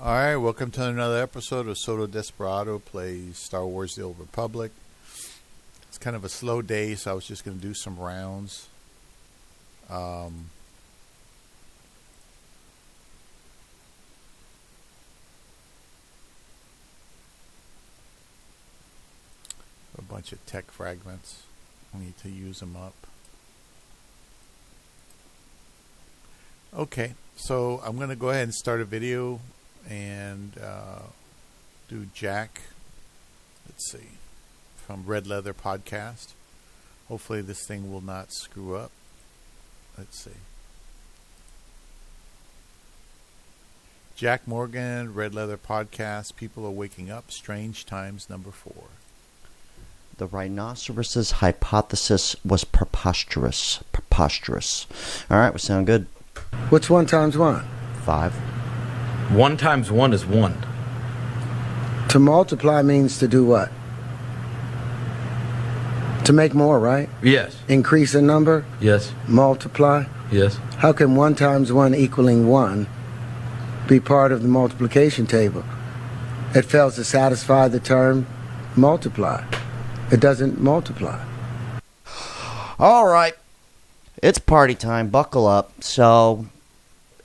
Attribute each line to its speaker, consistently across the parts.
Speaker 1: Alright, welcome to another episode of Psoto Desperado plays Star Wars The Old Republic. It's kind of a slow day, so I was just going to do some rounds. A bunch of tech fragments. We need to use them up. Okay, so I'm going to go ahead and start a video and do Jack, let's see, from Red Leather Podcast. Hopefully this thing will not screw up. Let's see. Jack Morgan, Red Leather Podcast, People Are Waking Up, Strange Times, number 4.
Speaker 2: The rhinoceros's hypothesis was preposterous. All right, we sound good.
Speaker 3: What's 1 times 1?
Speaker 2: 5.
Speaker 4: 1 times 1 is 1.
Speaker 3: To multiply means to do what? To make more, right?
Speaker 4: Yes.
Speaker 3: Increase a number?
Speaker 4: Yes.
Speaker 3: Multiply?
Speaker 4: Yes.
Speaker 3: How can 1 times 1 equaling 1 be part of the multiplication table? It fails to satisfy the term multiply. It doesn't multiply.
Speaker 2: All right. It's party time. Buckle up. So,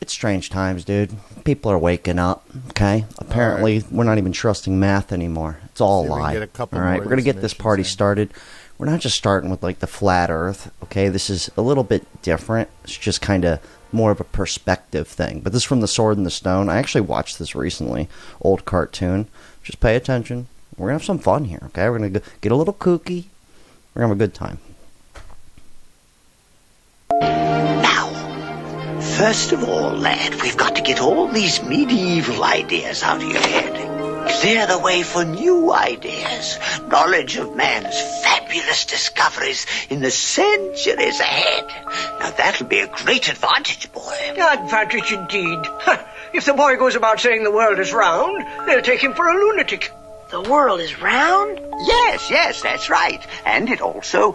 Speaker 2: it's strange times, dude. People are waking up, okay? Apparently, we're not even trusting math anymore. It's all a lie. All right, we're going to get this party started. We're not just starting with, like, the flat earth, okay? This is a little bit different. It's just kind of more of a perspective thing. But this is from The Sword and the Stone. I actually watched this recently. Old cartoon. Just pay attention. We're going to have some fun here, okay? We're going to get a little kooky. We're going to have a good time.
Speaker 5: First of all, lad, we've got to get all these medieval ideas out of your head. Clear the way for new ideas. Knowledge of man's fabulous discoveries in the centuries ahead. Now that'll be a great advantage, boy.
Speaker 6: Advantage indeed. If the boy goes about saying the world is round, they'll take him for a lunatic.
Speaker 7: The world is round?
Speaker 5: Yes, that's right. And it also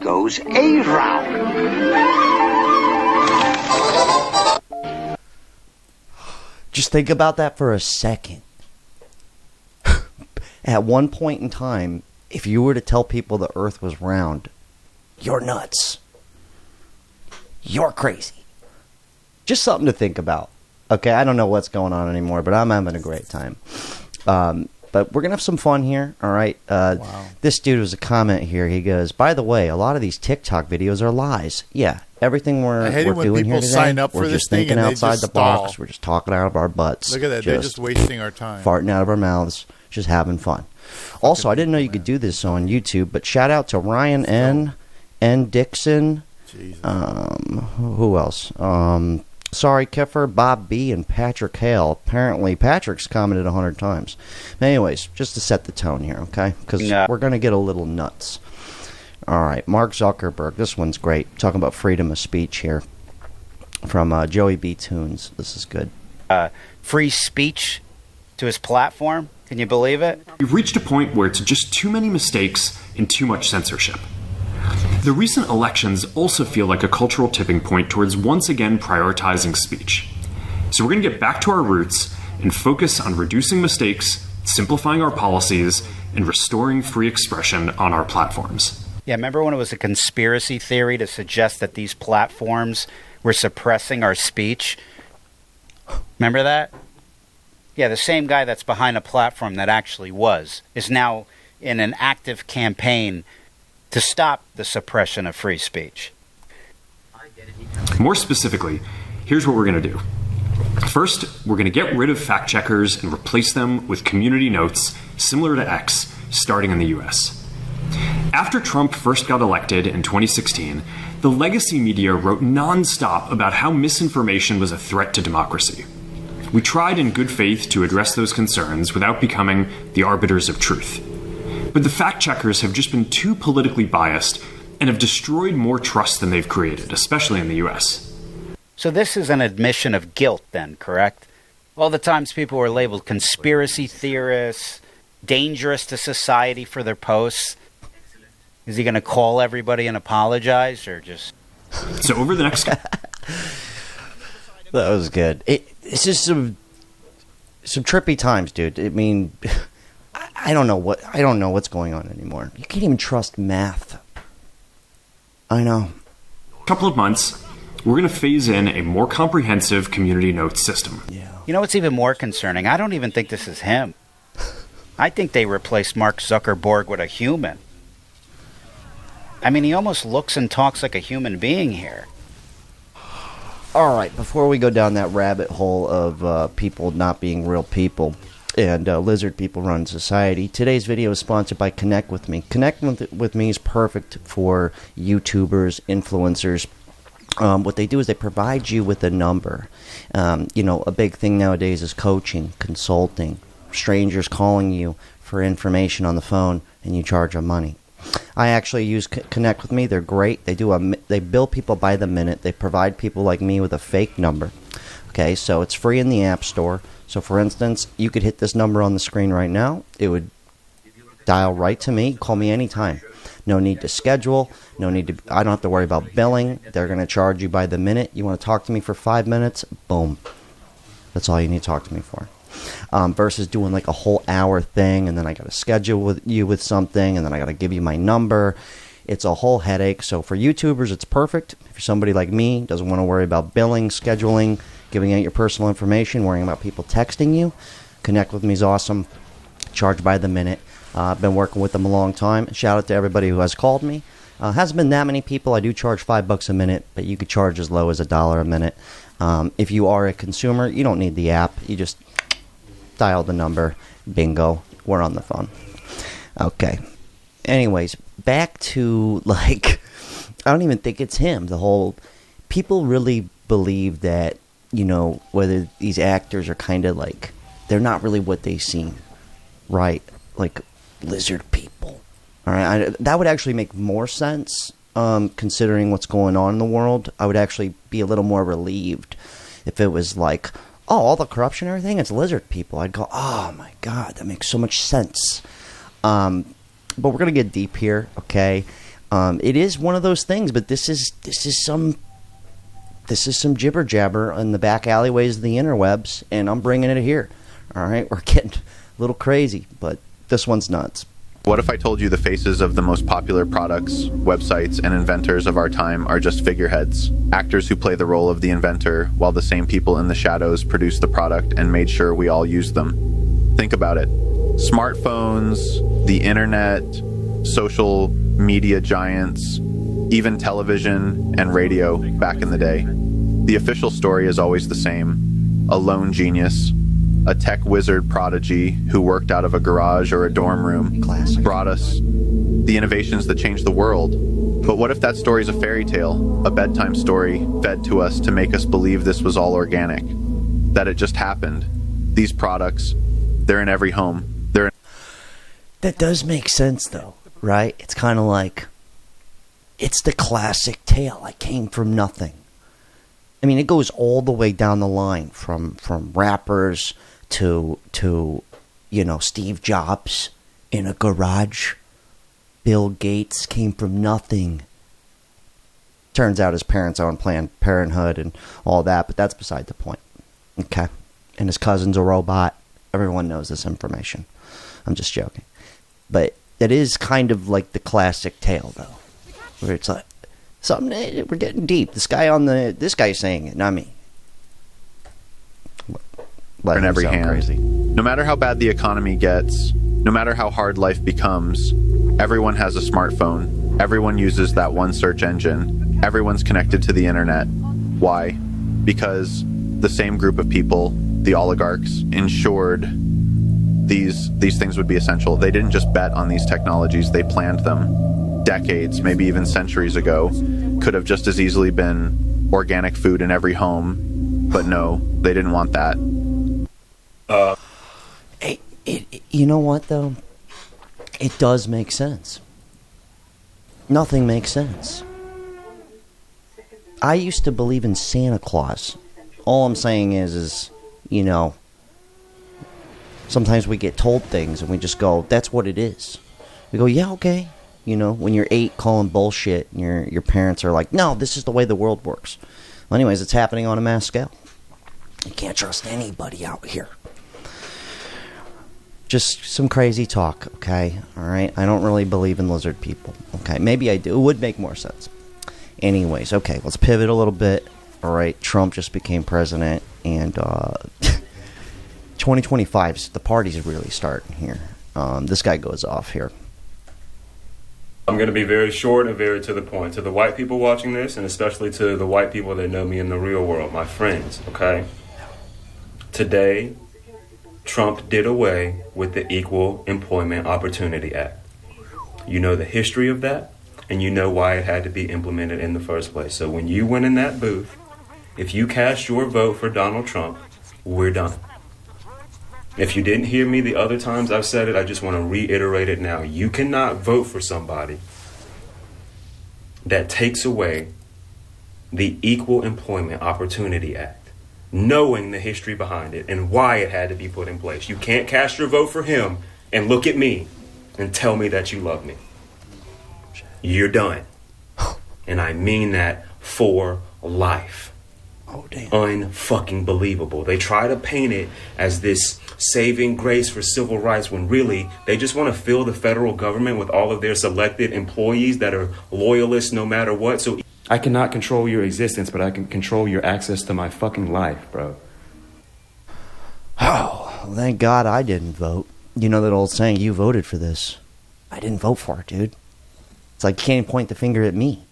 Speaker 5: goes around.
Speaker 2: Just think about that for a second. At one point in time, if you were to tell people the earth was round, you're nuts. You're crazy. Just something to think about. Okay, I don't know what's going on anymore, but I'm having a great time. But we're going to have some fun here, all right? Wow. This dude was a comment here. He goes, by the way, a lot of these TikTok videos are lies. Yeah, everything we're doing here today,
Speaker 1: sign up
Speaker 2: we're
Speaker 1: for
Speaker 2: just
Speaker 1: this
Speaker 2: thinking
Speaker 1: thing
Speaker 2: outside the box. We're just talking out of our butts.
Speaker 1: Look at that. They're just wasting our time.
Speaker 2: Farting out of our mouths, just having fun. Also, I didn't know you could do this on YouTube, but shout out to Ryan N. Dixon. Who else? Sorry, Keffer, Bob B, and Patrick Hale. Apparently, Patrick's commented 100 times. Anyways, just to set the tone here, okay? Because we're going to get a little nuts. All right, Mark Zuckerberg. This one's great. Talking about freedom of speech here. From Joey B. Tunes. This is good.
Speaker 8: Free speech to his platform. Can you believe it?
Speaker 9: We've reached a point where it's just too many mistakes and too much censorship. The recent elections also feel like a cultural tipping point towards once again prioritizing speech. So we're going to get back to our roots and focus on reducing mistakes, simplifying our policies, and restoring free expression on our platforms.
Speaker 8: Yeah, remember when it was a conspiracy theory to suggest that these platforms were suppressing our speech? Remember that? Yeah, the same guy that's behind a platform that actually is now in an active campaign to stop the suppression of free speech.
Speaker 9: More specifically, here's what we're going to do. First, we're going to get rid of fact checkers and replace them with community notes similar to X, starting in the US. After Trump first got elected in 2016, the legacy media wrote nonstop about how misinformation was a threat to democracy. We tried in good faith to address those concerns without becoming the arbiters of truth. But the fact checkers have just been too politically biased and have destroyed more trust than they've created, especially in the US.
Speaker 8: So this is an admission of guilt then, correct? All the times people were labeled conspiracy theorists, dangerous to society for their posts. Is he going to call everybody and apologize, or just...
Speaker 9: So over the next...
Speaker 2: That was good. It's just some... some trippy times, dude. I mean, I don't know what's going on anymore. You can't even trust math. I know.
Speaker 9: Couple of months, we're going to phase in a more comprehensive community notes system.
Speaker 2: Yeah.
Speaker 8: You know what's even more concerning? I don't even think this is him. I think they replaced Mark Zuckerberg with a human. I mean, he almost looks and talks like a human being here.
Speaker 2: All right, before we go down that rabbit hole of people not being real people and lizard people run society, today's video is sponsored by Connect With Me. Connect with Me is perfect for YouTubers, influencers. What they do is they provide you with a number. A big thing nowadays is coaching, consulting, strangers calling you for information on the phone, and you charge them money. I actually use Connect With Me. They're great. They bill people by the minute. They provide people like me with a fake number. Okay, so it's free in the App Store. So, for instance, you could hit this number on the screen right now. It would dial right to me. Call me anytime. No need to schedule. I don't have to worry about billing. They're going to charge you by the minute. You want to talk to me for 5 minutes? Boom. That's all you need to talk to me for. Versus doing like a whole hour thing, and then I got to schedule you with something, and then I got to give you my number. It's a whole headache. So for YouTubers, it's perfect. If you're somebody like me, doesn't want to worry about billing, scheduling, giving out your personal information, worrying about people texting you, Connect With Me is awesome. Charge by the minute. I've been working with them a long time. Shout out to everybody who has called me. Hasn't been that many people. I do charge $5 a minute, but you could charge as low as $1 a minute. If you are a consumer, you don't need the app. You just dial the number. Bingo. We're on the phone. Okay. Anyways, back to, I don't even think it's him. People really believe that, whether these actors are kind of they're not really what they seem. Right? Like lizard people. All right, that would actually make more sense, considering what's going on in the world. I would actually be a little more relieved if it was all the corruption and everything, it's lizard people. I'd go, oh my god, that makes so much sense. But we're gonna get deep here, okay? It is one of those things, but this is some jibber jabber in the back alleyways of the interwebs, and I'm bringing it here. All right, we're getting a little crazy, but this one's nuts.
Speaker 10: What if I told you the faces of the most popular products, websites, and inventors of our time are just figureheads, actors who play the role of the inventor, while the same people in the shadows produced the product and made sure we all used them? Think about it. Smartphones, the internet, social media giants, even television and radio back in the day. The official story is always the same. A lone genius, a tech wizard prodigy who worked out of a garage or a dorm room, brought us the innovations that changed the world. But what if that story is a fairy tale, a bedtime story fed to us to make us believe this was all organic, that it just happened? These products, they're in every home.
Speaker 2: That does make sense, though, right? It's kind of it's the classic tale. I came from nothing. I mean, it goes all the way down the line from rappers to Steve Jobs in a garage. Bill Gates came from nothing. Turns out his parents owned Planned Parenthood and all that, but that's beside the point. Okay? And his cousin's a robot. Everyone knows this information. I'm just joking. But it is kind of like the classic tale, though, where it's something, we're getting deep. This guy's saying it, not me.
Speaker 10: In every hand. Crazy. No matter how bad the economy gets, no matter how hard life becomes, everyone has a smartphone. Everyone uses that one search engine. Everyone's connected to the internet. Why? Because the same group of people, the oligarchs, ensured these things would be essential. They didn't just bet on these technologies, they planned them. Decades, maybe even centuries ago, could have just as easily been organic food in every home, but no, they didn't want that.
Speaker 2: You know what, though? It does make sense. Nothing makes sense. I used to believe in Santa Claus. All I'm saying is sometimes we get told things and we just go, that's what it is. We go, yeah, okay. When you're 8 calling bullshit and your parents are like, no, this is the way the world works. Well, anyways, it's happening on a mass scale. You can't trust anybody out here. just some crazy talk, okay? All right? I don't really believe in lizard people, okay? Maybe I do. It would make more sense. Anyways, okay, let's pivot a little bit. All right, Trump just became president, and 2025, the party's really starting here. This guy goes off here.
Speaker 11: I'm going to be very short and very to the point. To the white people watching this, and especially to the white people that know me in the real world, my friends, okay? Today, Trump did away with the Equal Employment Opportunity Act. You know the history of that, and you know why it had to be implemented in the first place. So when you went in that booth, if you cast your vote for Donald Trump, we're done. If you didn't hear me the other times I've said it, I just want to reiterate it now. You cannot vote for somebody that takes away the Equal Employment Opportunity Act, knowing the history behind it and why it had to be put in place. You can't cast your vote for him and look at me and tell me that you love me. You're done. And I mean that for life.
Speaker 2: Oh, damn.
Speaker 11: Unfucking believable. They try to paint it as this saving grace for civil rights when really they just want to fill the federal government with all of their selected employees that are loyalists no matter what. So I cannot control your existence, but I can control your access to my fucking life, bro.
Speaker 2: Oh, thank God I didn't vote. You know that old saying, you voted for this. I didn't vote for it, dude. It's like you can't point the finger at me.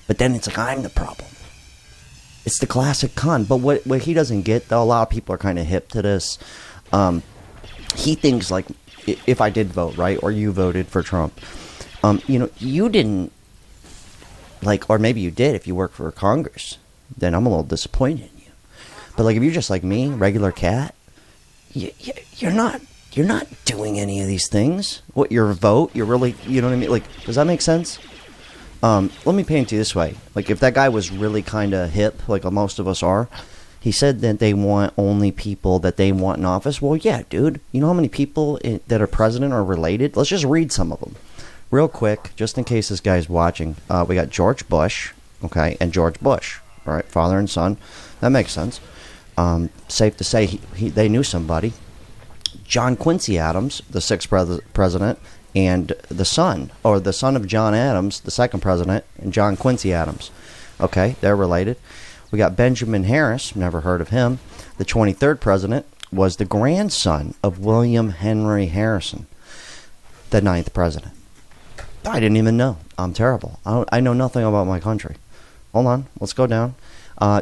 Speaker 2: But then it's like I'm the problem. It's the classic con. But what he doesn't get, though, a lot of people are kind of hip to this. He thinks, like, if I did vote, right, or you voted for Trump, you didn't, like, or maybe you did if you work for Congress, then I'm a little disappointed in you. But, like, if you're just like me, regular cat, you're not doing any of these things. What, your vote, you're really, you know what I mean? Like, does that make sense? Let me paint it this way. Like, if that guy was really kind of hip, like most of us are, he said that they want only people that they want in office. Well, yeah, dude. You know how many people that are president are related? Let's just read some of them. Real quick, just in case this guy's watching. We got George Bush, okay, and George Bush. All right, father and son. That makes sense. Safe to say they knew somebody. John Quincy Adams, the sixth president, and the son of John Adams, the second president, and John Quincy Adams. Okay, they're related. We got Benjamin Harris, never heard of him. The 23rd president was the grandson of William Henry Harrison, the 9th president. I didn't even know. I'm terrible. I know nothing about my country. Hold on, let's go down.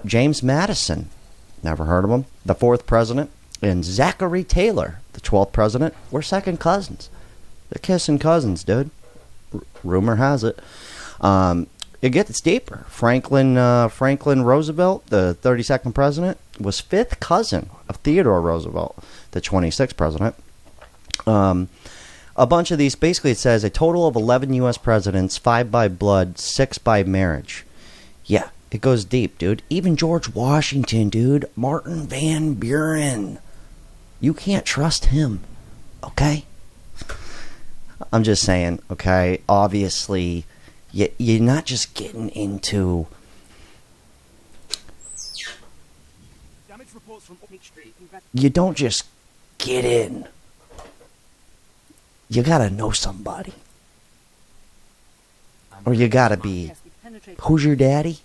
Speaker 2: James Madison, never heard of him. The 4th president, and Zachary Taylor, the 12th president, were second cousins. They're kissing cousins, dude. Rumor has it. It gets deeper. Franklin Roosevelt, the 32nd president, was 5th cousin of Theodore Roosevelt, the 26th president. A bunch of these, basically it says a total of 11 U.S. presidents, 5 by blood, 6 by marriage. Yeah, it goes deep, dude. Even George Washington, dude. Martin Van Buren. You can't trust him, okay? I'm just saying, okay? Obviously, you're not just getting into... You don't just get in. You gotta know somebody. Or you gotta be... Who's your daddy?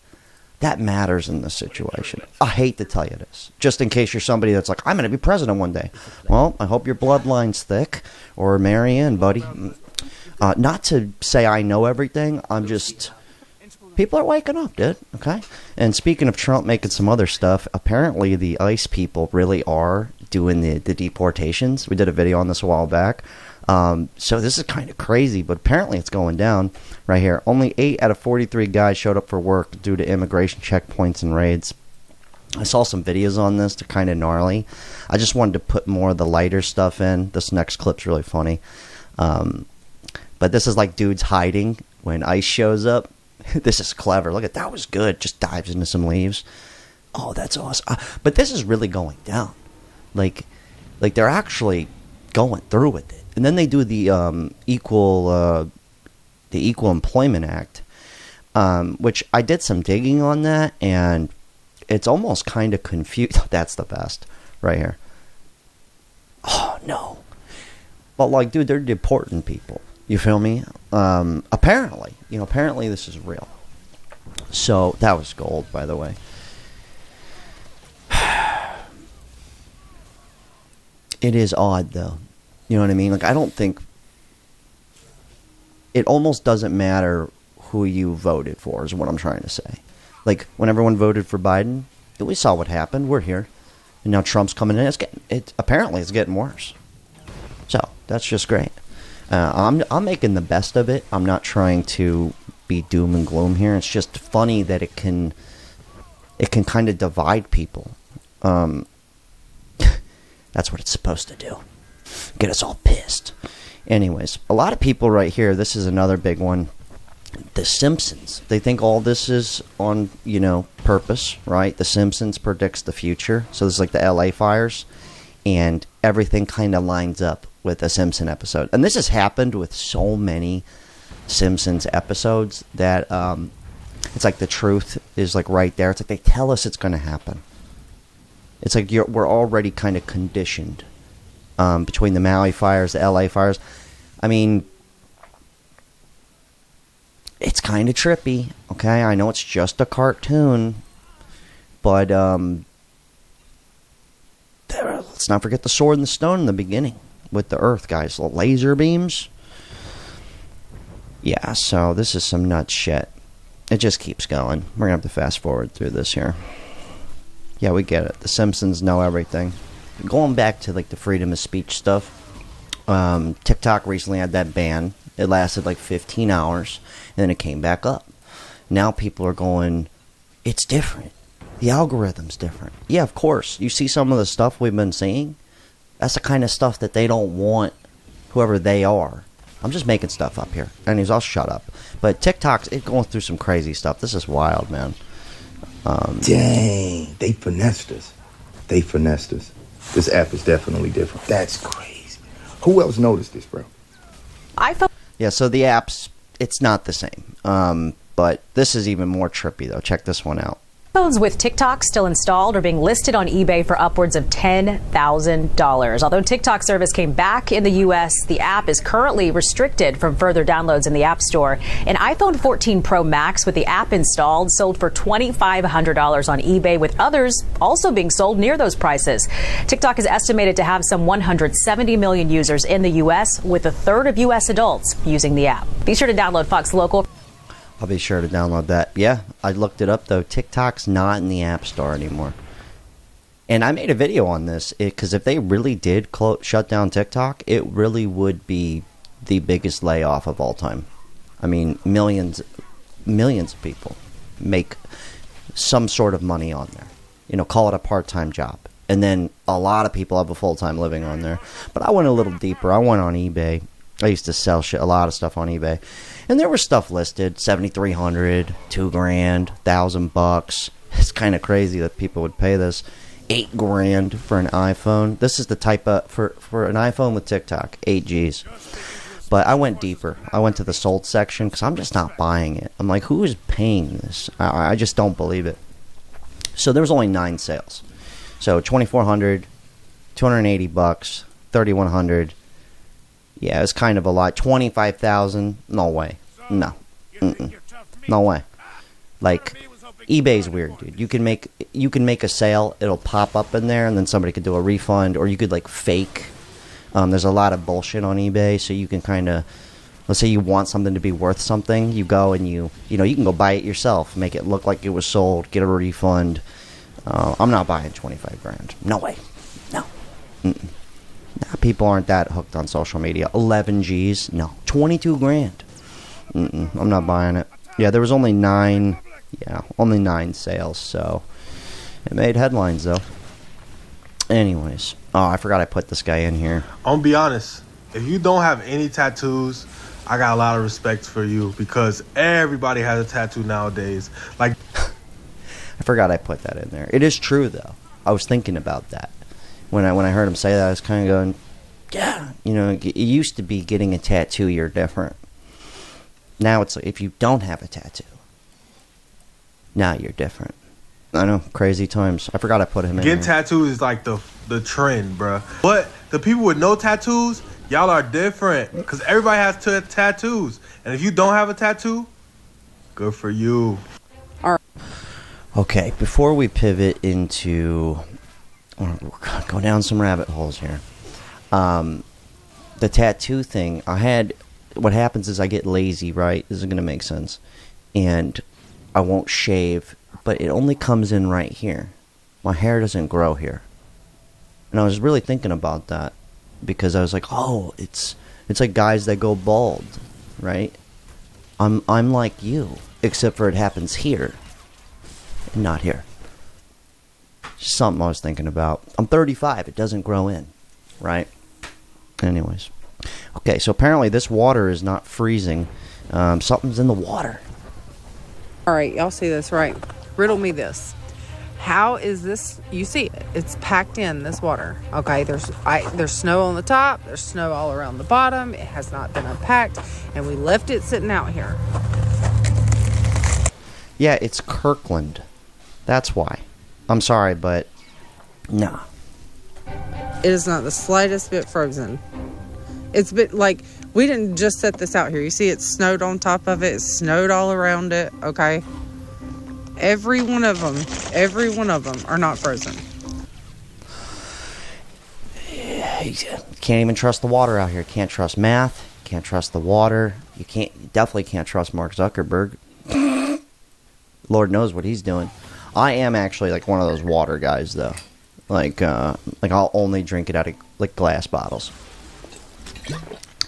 Speaker 2: That matters in this situation. I hate to tell you this. Just in case you're somebody that's like, I'm going to be president one day. Well, I hope your bloodline's thick. Or marry in, buddy. Not to say I know everything. I'm just... People are waking up, dude. Okay? And speaking of Trump making some other stuff, apparently the ICE people really are doing the deportations. We did a video on this a while back. So this is kind of crazy, but apparently it's going down right here. Only 8 out of 43 guys showed up for work due to immigration checkpoints and raids. I saw some videos on this. They're kind of gnarly. I just wanted to put more of the lighter stuff in. This next clip's really funny. But this is like dudes hiding when ICE shows up. This is clever. Look at that. Was good. Just dives into some leaves. Oh, that's awesome. But this is really going down. Like they're actually going through with it. And then they do the Equal Employment Act, which I did some digging on that, and it's almost kind of confused. That's the best right here. Oh, no. But, like, dude, they're deporting people. You feel me? Apparently. Apparently this is real. So, that was gold, by the way. It is odd, though. You know what I mean? Like, I don't think... It almost doesn't matter who you voted for, is what I'm trying to say. Like, when everyone voted for Biden, we saw what happened. We're here. And now Trump's coming in. Apparently, it's getting worse. So, that's just great. I'm making the best of it. I'm not trying to be doom and gloom here. It's just funny that it can kind of divide people. That's what it's supposed to do. Get us all pissed. Anyways, a lot of people right here, this is another big one. The Simpsons. They think all this is on, purpose, right? The Simpsons predicts the future. So this is like the LA fires. And everything kind of lines up with a Simpson episode. And this has happened with so many Simpsons episodes that it's like the truth is like right there. It's like they tell us it's going to happen. It's like we're already kind of conditioned between the Maui fires, the LA fires. I mean, it's kind of trippy, okay? I know it's just a cartoon, but let's not forget the sword and the stone in the beginning with the Earth, guys. Laser beams. Yeah, so this is some nut shit. It just keeps going. We're going to have to fast forward through this here. Yeah, we get it. The Simpsons know everything. Going back to like the freedom of speech stuff, TikTok recently had that ban. It lasted like 15 hours, and then it came back up. Now people are going, it's different. The algorithm's different. Yeah, of course. You see some of the stuff we've been seeing? That's the kind of stuff that they don't want, whoever they are. I'm just making stuff up here. Anyways, I'll shut up. But TikTok's going through some crazy stuff. This is wild, man.
Speaker 12: Dang, they finessed us. This app is definitely different. That's crazy. Who else noticed this, bro?
Speaker 2: Yeah, so the apps, it's not the same. But this is even more trippy, though. Check this one out.
Speaker 13: Phones with TikTok still installed are being listed on eBay for upwards of $10,000. Although TikTok service came back in the U.S., the app is currently restricted from further downloads in the App Store. An iPhone 14 Pro Max with the app installed sold for $2,500 on eBay, with others also being sold near those prices. TikTok is estimated to have some 170 million users in the U.S., with a third of U.S. adults using the app. Be sure to download Fox Local.
Speaker 2: I'll be sure to download that. Yeah, I looked it up, though. TikTok's not in the App Store anymore. And I made a video on this, because if they really did shut down TikTok, it really would be the biggest layoff of all time. I mean, millions of people make some sort of money on there. Call it a part-time job. And then a lot of people have a full-time living on there. But I went a little deeper. I went on eBay. I used to sell a lot of stuff on eBay. And there was stuff listed, $7,300, $2,000, $1,000. It's kind of crazy that people would pay this. $8,000 for an iPhone. This is the type of for an iPhone with TikTok, 8Gs. But I went deeper. I went to the sold section because I'm just not buying it. I'm like, who is paying this? I just don't believe it. So there was only 9 sales. So $2,400, $280, $3,100. Yeah, it's kind of a lot. 25,000? No way. No. No way. Like, eBay's weird, dude. You can make a sale, it'll pop up in there, and then somebody could do a refund, or you could like fake. There's a lot of bullshit on eBay, so you can kind of, let's say you want something to be worth something, you go and you can go buy it yourself, make it look like it was sold, get a refund. I'm not buying $25,000. No way. No. Nah, people aren't that hooked on social media. 11 Gs? No. $22,000. I'm not buying it. Yeah, there was only 9 sales, so it made headlines, though. Anyways. Oh, I forgot I put this guy in here.
Speaker 14: I'm gonna be honest. If you don't have any tattoos, I got a lot of respect for you, because everybody has a tattoo nowadays. Like,
Speaker 2: I forgot I put that in there. It is true, though. I was thinking about that. When I heard him say that, I was kind of going, yeah. It used to be getting a tattoo, you're different. Now it's like, if you don't have a tattoo, now you're different. I know, crazy times. I forgot I put him in
Speaker 14: getting
Speaker 2: here.
Speaker 14: tattoos is like the trend, bruh. But the people with no tattoos, Y'all are different because everybody has tattoos, and if you don't have a tattoo, good for you.
Speaker 2: Okay, before we pivot into go down some rabbit holes here, the tattoo thing. What happens is I get lazy, right? This is gonna make sense, and I won't shave, but it only comes in right here. My hair doesn't grow here, and I was really thinking about that because I was like, oh, it's like guys that go bald, right? I'm like you, except for it happens here. Not here. Just something I was thinking about. I'm 35. It doesn't grow in, right? Anyways. Okay, so apparently this water is not freezing. Something's in the water.
Speaker 15: All right, y'all see this, right? Riddle me this. How is this? You see it. It's packed in, this water. Okay, there's snow on the top. There's snow all around the bottom. It has not been unpacked. And we left it sitting out here.
Speaker 2: Yeah, it's Kirkland. That's why. I'm sorry, but nah.
Speaker 15: It is not the slightest bit frozen. It's bit like we didn't just set this out here. You see, it snowed on top of it. It snowed all around it. Okay. Every one of them are not frozen.
Speaker 2: Can't even trust the water out here. Can't trust math. Can't trust the water. You definitely can't trust Mark Zuckerberg. Lord knows what he's doing. I am actually like one of those water guys, though. Like I'll only drink it out of like glass bottles.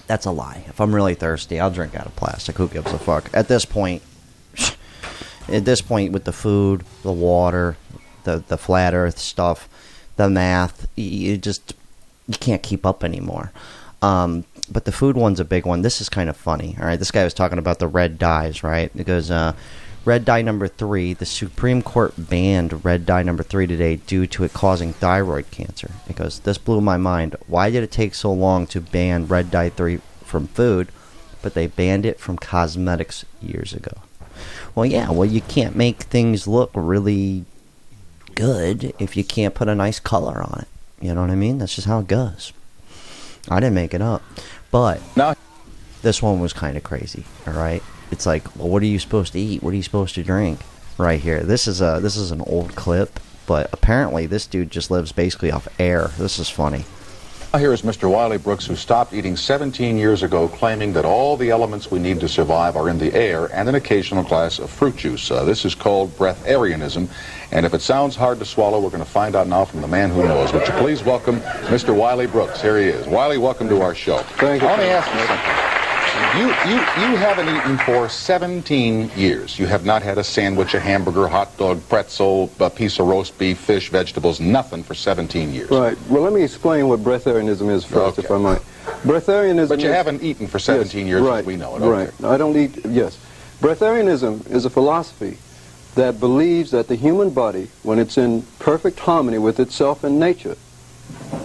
Speaker 2: That's a lie. If I'm really thirsty, I'll drink out of plastic. Who gives a fuck? At this point, with the food, the water, the flat Earth stuff, the math, you can't keep up anymore. But the food one's a big one. This is kind of funny. All right, this guy was talking about the red dyes, right? Because red dye number 3, the Supreme Court banned red dye number 3 today due to it causing thyroid cancer. Because this blew my mind. Why did it take so long to ban red dye 3 from food, but they banned it from cosmetics years ago? Well, yeah, you can't make things look really good if you can't put a nice color on it. You know what I mean? That's just how it goes. I didn't make it up. But this one was kind of crazy, all right? It's like, well, what are you supposed to eat? What are you supposed to drink? Right here. This is an old clip, but apparently this dude just lives basically off air. This is funny.
Speaker 16: Here is Mr. Wiley Brooks, who stopped eating 17 years ago, claiming that all the elements we need to survive are in the air and an occasional glass of fruit juice. This is called breatharianism, and if it sounds hard to swallow, we're going to find out now from the man who knows. Would you please welcome Mr. Wiley Brooks? Here he is. Wiley, welcome to our show.
Speaker 17: Thank you.
Speaker 16: Let me ask you something. You haven't eaten for 17 years. You have not had a sandwich, a hamburger, hot dog, pretzel, a piece of roast beef, fish, vegetables, nothing for 17 years.
Speaker 17: Right. Well, let me explain what breatharianism is first, if I might. Breatharianism.
Speaker 16: But you haven't eaten for 17 years,
Speaker 17: right,
Speaker 16: as we know it.
Speaker 17: Right. I don't eat. Yes. Breatharianism is a philosophy that believes that the human body, when it's in perfect harmony with itself and nature,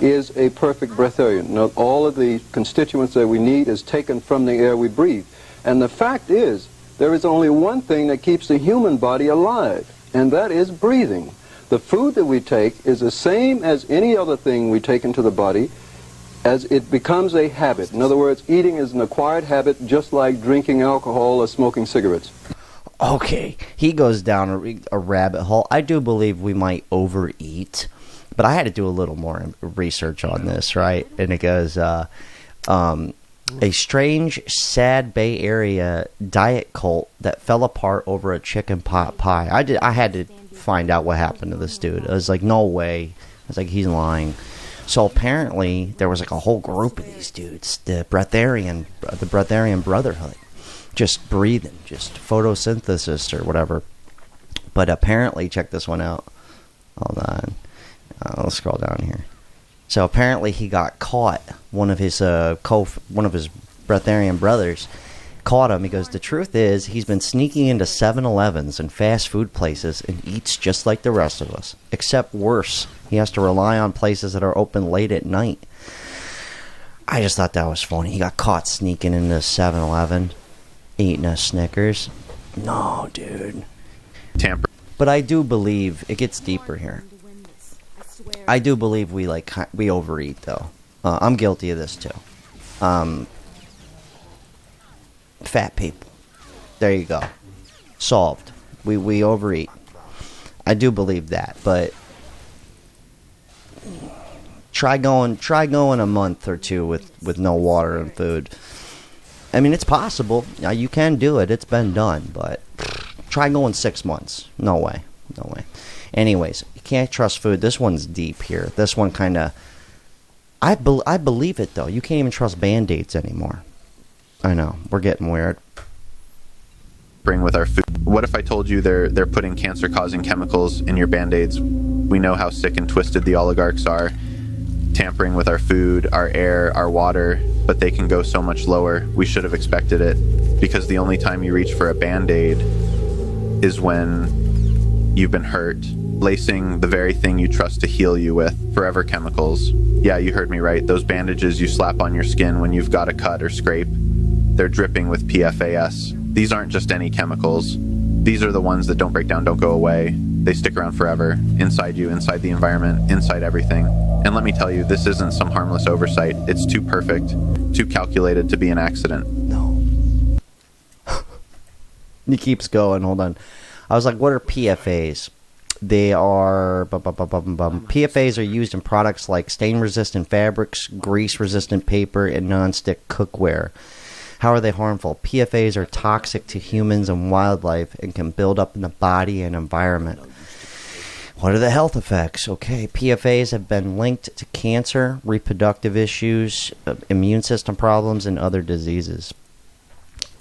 Speaker 17: is a perfect breatharian. Now, all of the constituents that we need is taken from the air we breathe. And the fact is, there is only one thing that keeps the human body alive, and that is breathing. The food that we take is the same as any other thing we take into the body, as it becomes a habit. In other words, eating is an acquired habit, just like drinking alcohol or smoking cigarettes.
Speaker 2: Okay, he goes down a rabbit hole. I do believe we might overeat. But I had to do a little more research on this, right? And it goes, a strange, sad Bay Area diet cult that fell apart over a chicken pot pie. I had to find out what happened to this dude. I was like, no way. I was like, he's lying. So apparently there was like a whole group of these dudes, the Breatharian Brotherhood, just breathing, just photosynthesis or whatever. But apparently, check this one out. Hold on. Let's scroll down here. So apparently he got caught. One of his Breatharian brothers caught him. He goes, the truth is he's been sneaking into 7-Elevens and fast food places and eats just like the rest of us, except worse. He has to rely on places that are open late at night. I just thought that was funny. He got caught sneaking into 7-Eleven, eating a Snickers. No, dude.
Speaker 10: Tamper.
Speaker 2: But I do believe it gets deeper here. I do believe we overeat, though. I'm guilty of this too. Fat people. There you go. Solved. We overeat. I do believe that, but try going a month or two with no water and food. I mean, it's possible. You can do it. It's been done, but try going 6 months. No way. No way. Anyways, you can't trust food. This one's deep here. This one kind of... I believe it, though. You can't even trust Band-Aids anymore. I know. We're getting weird.
Speaker 10: Bring with our food. What if I told you they're putting cancer-causing chemicals in your Band-Aids? We know how sick and twisted the oligarchs are, tampering with our food, our air, our water, but they can go so much lower. We should have expected it, because the only time you reach for a Band-Aid is when you've been hurt, lacing the very thing you trust to heal you with forever chemicals. Yeah, you heard me right. Those bandages you slap on your skin when you've got a cut or scrape, they're dripping with PFAS. These aren't just any chemicals. These are the ones that don't break down, don't go away. They stick around forever, inside you, inside the environment, inside everything. And let me tell you, this isn't some harmless oversight. It's too perfect, too calculated to be an accident.
Speaker 2: No. He keeps going. Hold on. I was like, what are PFAs? They are... PFAs are used in products like stain-resistant fabrics, grease-resistant paper, and non-stick cookware. How are they harmful? PFAs are toxic to humans and wildlife and can build up in the body and environment. What are the health effects? Okay, PFAs have been linked to cancer, reproductive issues, immune system problems, and other diseases.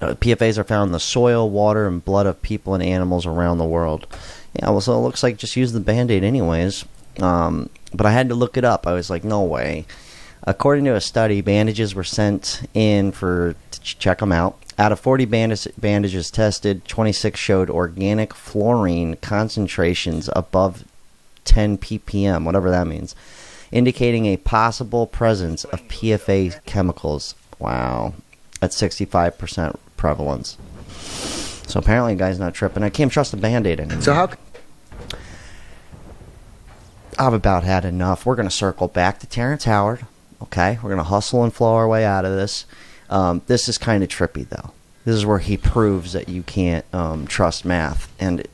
Speaker 2: PFAs are found in the soil, water, and blood of people and animals around the world. Yeah, well, so it looks like just use the Band-Aid anyways. But I had to look it up. I was like, no way. According to a study, bandages were sent in to check them out. Out of 40 bandages tested, 26 showed organic fluorine concentrations above 10 ppm, whatever that means, indicating a possible presence of PFA chemicals. Wow. At 65% prevalence. So apparently, guy's not tripping. I can't trust the Band-Aid anymore.
Speaker 3: So how...
Speaker 2: I've about had enough. We're going to circle back to Terrence Howard. Okay, we're going to hustle and flow our way out of this. This is kind of trippy, though. This is where he proves that you can't trust math. And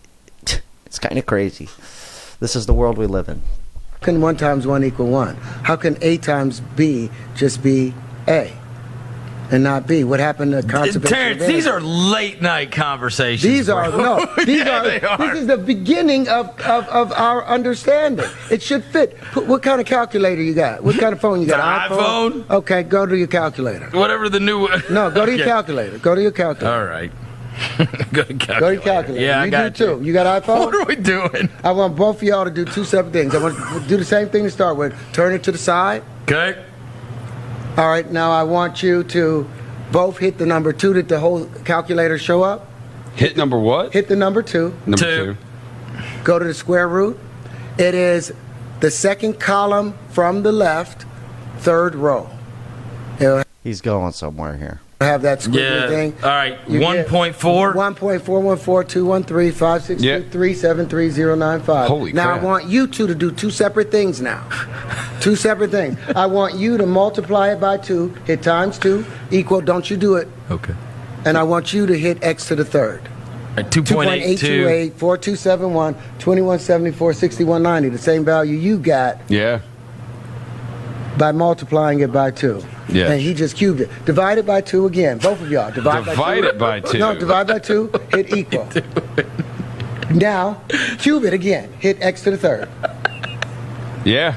Speaker 2: it's kind of crazy. This is the world we live in.
Speaker 3: How can 1 times 1 equal 1? How can A times B just be A and not B? What happened to conservation?
Speaker 4: Terrence, these are late night conversations.
Speaker 3: These are,
Speaker 4: bro.
Speaker 3: no, these
Speaker 4: They are.
Speaker 3: This is the beginning of our understanding. It should fit. What kind of calculator you got? What kind of phone you got?
Speaker 4: The iPhone?
Speaker 3: Okay, go to your calculator.
Speaker 4: Whatever the new...
Speaker 3: No, go to your calculator. Go to your calculator.
Speaker 4: All right. Go to calculator.
Speaker 3: Go to your calculator.
Speaker 4: Yeah,
Speaker 3: you
Speaker 4: I got
Speaker 3: do too. You got iPhone?
Speaker 4: What are we doing?
Speaker 3: I want both of y'all to do 2 separate things. I want to do the same thing to start with. Turn it to the side.
Speaker 4: Okay.
Speaker 3: All right, now I want you to both hit the number 2. Did the whole calculator show up?
Speaker 18: Hit number what?
Speaker 3: Hit the number 2.
Speaker 18: Number 2.
Speaker 3: Go to the square root. It is the second column from the left, 3rd row.
Speaker 2: He's going somewhere here.
Speaker 3: Have that squiggly thing.
Speaker 4: All right,
Speaker 3: 1.4. 1.414213562373095.
Speaker 18: Holy
Speaker 3: now
Speaker 18: crap.
Speaker 3: I want you two to do 2 separate things now. 2 separate things. I want you to multiply it by 2, hit times 2, equal, don't you do it.
Speaker 4: Okay.
Speaker 3: And I want you to hit x to the 3rd.
Speaker 4: 2.828,
Speaker 3: 4271, 2174, 6190. The same value you got
Speaker 18: Yeah.
Speaker 3: by multiplying it by 2.
Speaker 18: Yeah.
Speaker 3: And he just cubed it. Divide it by 2 again. Both of y'all. Divide
Speaker 18: it by 2.
Speaker 3: No, divide by 2. Hit equal. Now, cube it again. Hit x to the 3rd.
Speaker 18: Yeah.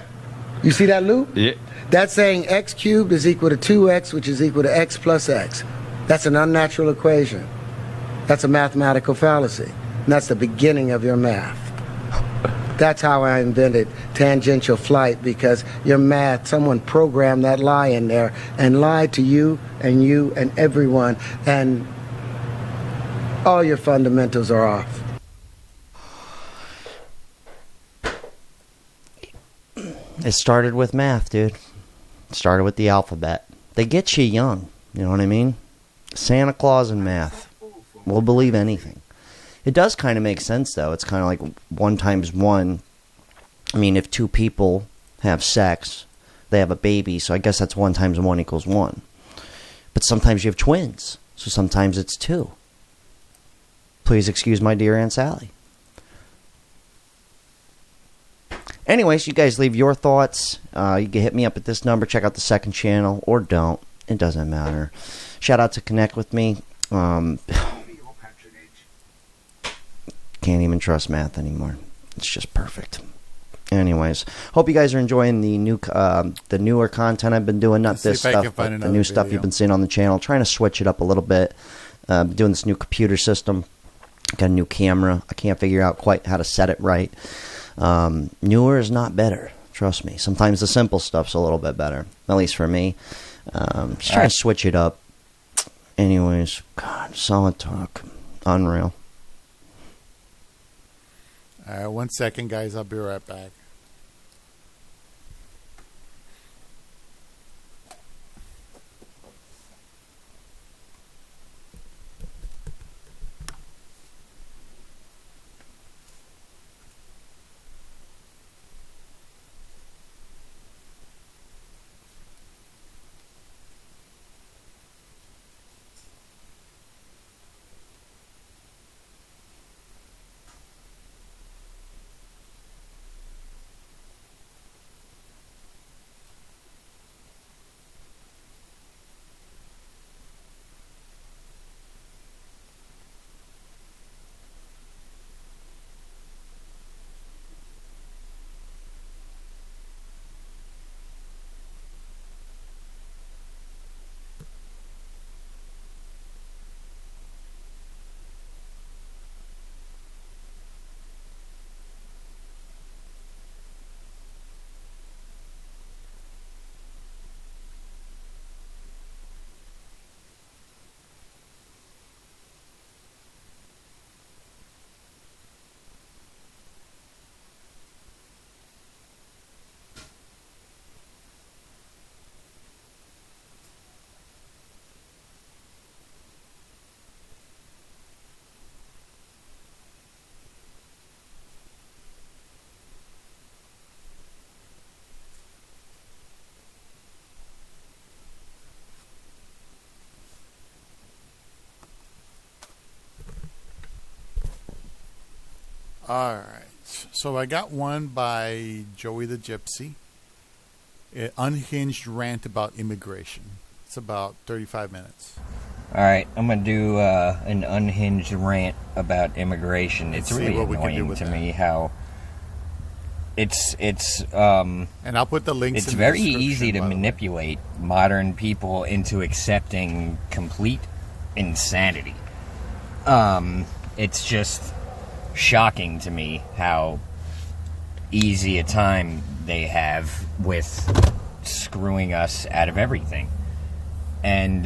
Speaker 3: You see that loop?
Speaker 18: Yeah.
Speaker 3: That's saying x cubed is equal to 2x, which is equal to x plus x. That's an unnatural equation. That's a mathematical fallacy. And that's the beginning of your math. That's how I invented tangential flight, because your math, someone programmed that lie in there and lied to you and everyone, and all your fundamentals are off.
Speaker 2: It started with math, dude. It started with the alphabet. They get you young, you know what I mean? Santa Claus and math. We'll believe anything. It does kind of make sense, though. It's kind of like 1 times 1. I mean, if 2 people have sex, they have a baby, so I guess that's 1 times 1 equals 1. But sometimes you have twins, so sometimes it's 2. Please excuse my dear Aunt Sally. Anyways, you guys leave your thoughts. You can hit me up at this number. Check out the second channel, or don't. It doesn't matter. Shout out to Connect With Me. Can't even trust math anymore. It's just perfect. Anyways, hope you guys are enjoying the newer content I've been doing. Not this stuff, but the new stuff you've been seeing on the channel. Trying to switch it up a little bit. Doing this new computer system. Got a new camera. I can't figure out quite how to set it right. Newer is not better. Trust me. Sometimes the simple stuff's a little bit better. At least for me. Just trying to switch it up. Anyways, God, solid talk. Unreal.
Speaker 1: All right, 1 second, guys. I'll be right back. All right. So I got one by Joey the Gypsy. Unhinged rant about immigration. It's about 35 minutes.
Speaker 19: All right, I'm going to do an unhinged rant about immigration. It's really annoying to me how it's
Speaker 1: and I'll put the links.
Speaker 19: It's very easy to manipulate modern people into accepting complete insanity. It's just shocking to me how easy a time they have with screwing us out of everything. And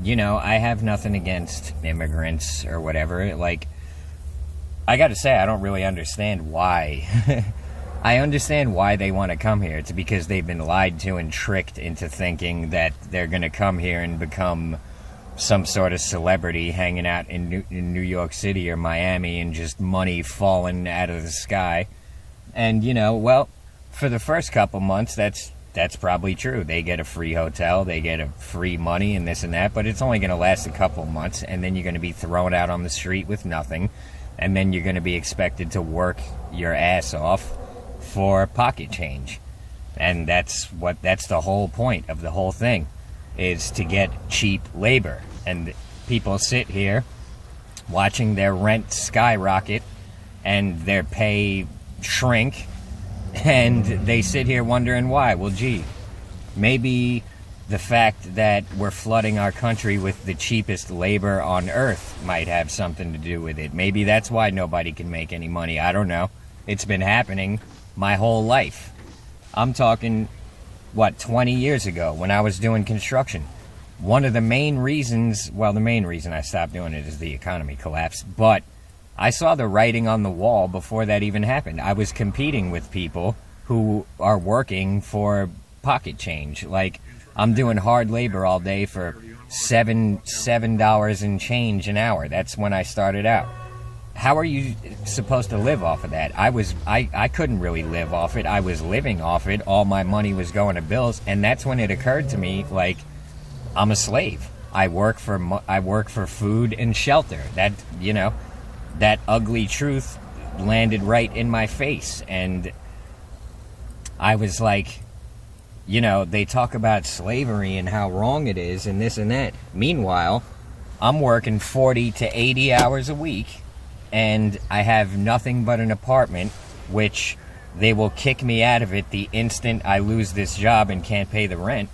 Speaker 19: you know, I have nothing against immigrants or whatever. Like, I gotta say, I don't really understand why. I understand why they want to come here. It's because they've been lied to and tricked into thinking that they're gonna come here and become some sort of celebrity hanging out in New York City or Miami and just money falling out of the sky. And, you know, well, for the first couple months, that's probably true. They get a free hotel, they get a free money and this and that, but it's only going to last a couple months, and then you're going to be thrown out on the street with nothing, and then you're going to be expected to work your ass off for pocket change. And that's the whole point of the whole thing, is to get cheap labor. And people sit here watching their rent skyrocket and their pay shrink, and they sit here wondering why. Well, gee, maybe the fact that we're flooding our country with the cheapest labor on earth might have something to do with it. Maybe that's why nobody can make any money. I don't know. It's been happening my whole life. I'm talking, 20 years ago when I was doing construction. One of the main reasons, the main reason I stopped doing it is the economy collapsed, but I saw the writing on the wall before that even happened. I was competing with people who are working for pocket change. Like, I'm doing hard labor all day for $7 and change an hour. That's when I started out. How are you supposed to live off of that? I couldn't really live off it. I was living off it. All my money was going to bills, and that's when it occurred to me, like, I'm a slave. I work for food and shelter. That, you know, that ugly truth landed right in my face. And I was like, you know, they talk about slavery and how wrong it is and this and that. Meanwhile, I'm working 40 to 80 hours a week, and I have nothing but an apartment, which they will kick me out of it the instant I lose this job and can't pay the rent.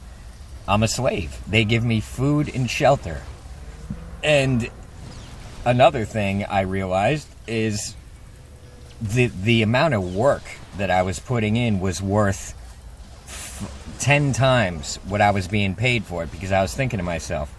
Speaker 19: I'm a slave. They give me food and shelter. And another thing I realized is the amount of work that I was putting in was worth 10 times what I was being paid for it, because I was thinking to myself,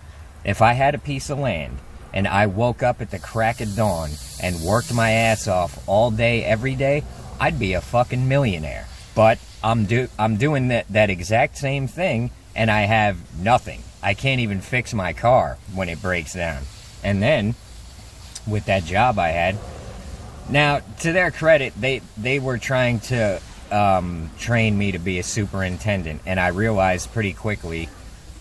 Speaker 19: if I had a piece of land and I woke up at the crack of dawn and worked my ass off all day, every day, I'd be a fucking millionaire. But I'm doing that exact same thing, and I have nothing. I can't even fix my car when it breaks down. And then, with that job I had, now, to their credit, they were trying to train me to be a superintendent, and I realized pretty quickly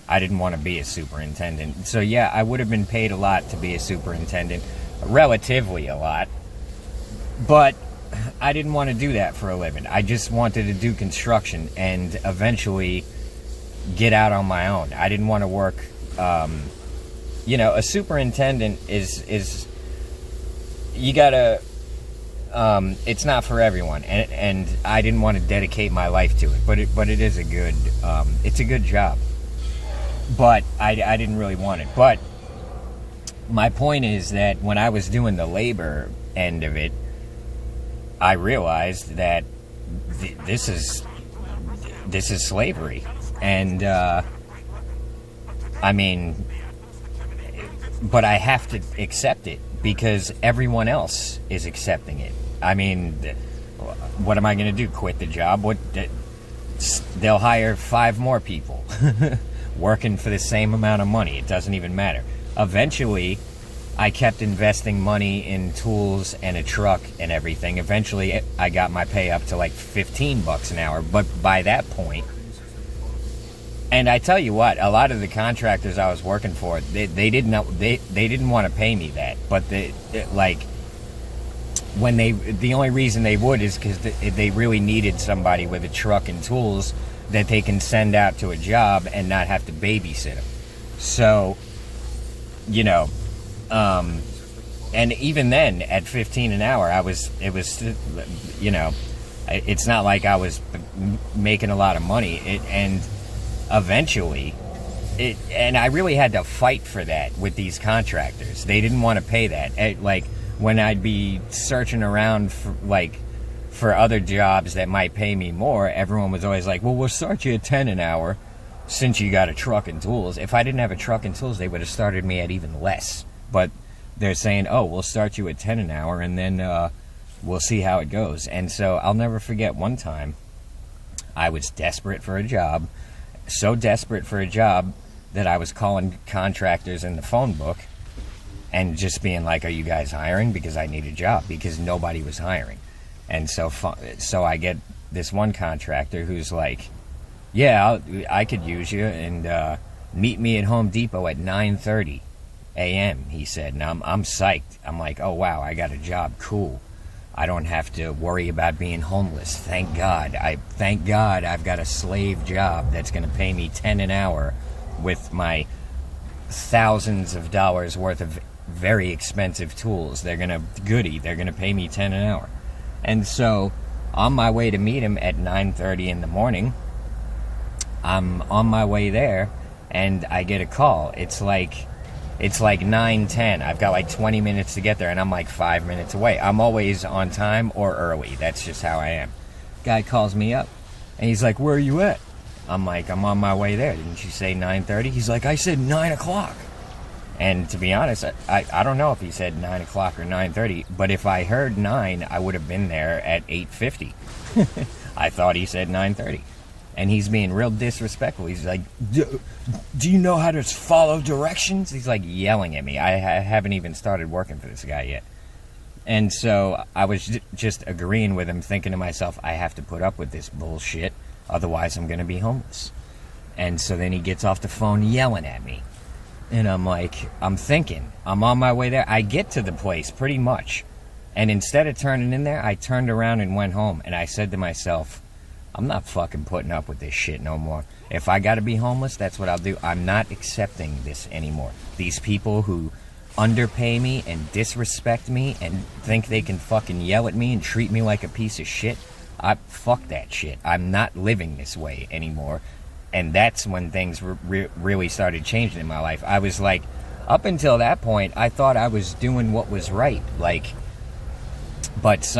Speaker 19: I didn't want to be a superintendent. So yeah, I would have been paid a lot to be a superintendent, relatively a lot, but I didn't want to do that for a living. I just wanted to do construction and eventually get out on my own. I didn't want to work, you know, a superintendent is you gotta, it's not for everyone, and I didn't want to dedicate my life to it, but it is a good, it's a good job, but I didn't really want it. But my point is that when I was doing the labor end of it, I realized that this is slavery, and I mean, but I have to accept it because everyone else is accepting it. I mean, what am I going to do? Quit the job? They'll hire 5 more people working for the same amount of money. It doesn't even matter. Eventually, I kept investing money in tools and a truck and everything. Eventually, I got my pay up to like $15 an hour. But by that point, and I tell you what, a lot of the contractors I was working for, they didn't want to pay me that. But the only reason they would is because they really needed somebody with a truck and tools that they can send out to a job and not have to babysit them. So, you know, and even then at 15 an hour, it was, you know, it's not like I was making a lot of money. And eventually, and I really had to fight for that with these contractors. They didn't want to pay that. Like, when I'd be searching around for other jobs that might pay me more, everyone was always like, well, we'll start you at 10 an hour since you got a truck and tools. If I didn't have a truck and tools, they would have started me at even less. But they're saying, oh, we'll start you at 10 an hour, and then we'll see how it goes. And so I'll never forget one time I was desperate for a job, so desperate for a job that I was calling contractors in the phone book and just being like, are you guys hiring? Because I need a job, because nobody was hiring. And so I get this one contractor who's like, yeah, I could use you, and meet me at Home Depot at 9:30 a.m., he said. And I'm psyched. I'm like, oh, wow, I got a job. Cool. I don't have to worry about being homeless. Thank God. Thank God I've got a slave job that's going to pay me 10 an hour with my thousands of dollars worth of very expensive tools. They're going to pay me 10 an hour. And so, on my way to meet him at 9:30 in the morning, I'm on my way there, and I get a call. It's like 9:10. I've got like 20 minutes to get there, and I'm like 5 minutes away. I'm always on time or early. That's just how I am. Guy calls me up, and he's like, where are you at? I'm like, I'm on my way there. Didn't you say 9:30? He's like, I said 9 o'clock. And to be honest, I don't know if he said 9 o'clock or 9:30, but if I heard 9, I would have been there at 8:50. I thought he said 9:30. And he's being real disrespectful. He's like, do you know how to follow directions? He's like yelling at me. I haven't even started working for this guy yet. And so I was just agreeing with him, thinking to myself, I have to put up with this bullshit, otherwise I'm going to be homeless. And so then he gets off the phone yelling at me. And I'm like, I'm thinking, I'm on my way there. I get to the place pretty much. And instead of turning in there, I turned around and went home. And I said to myself, I'm not fucking putting up with this shit no more. If I gotta be homeless, that's what I'll do. I'm not accepting this anymore. These people who underpay me and disrespect me and think they can fucking yell at me and treat me like a piece of shit, fuck that shit. I'm not living this way anymore. And that's when things really started changing in my life. I was like, up until that point, I thought I was doing what was right. Like, but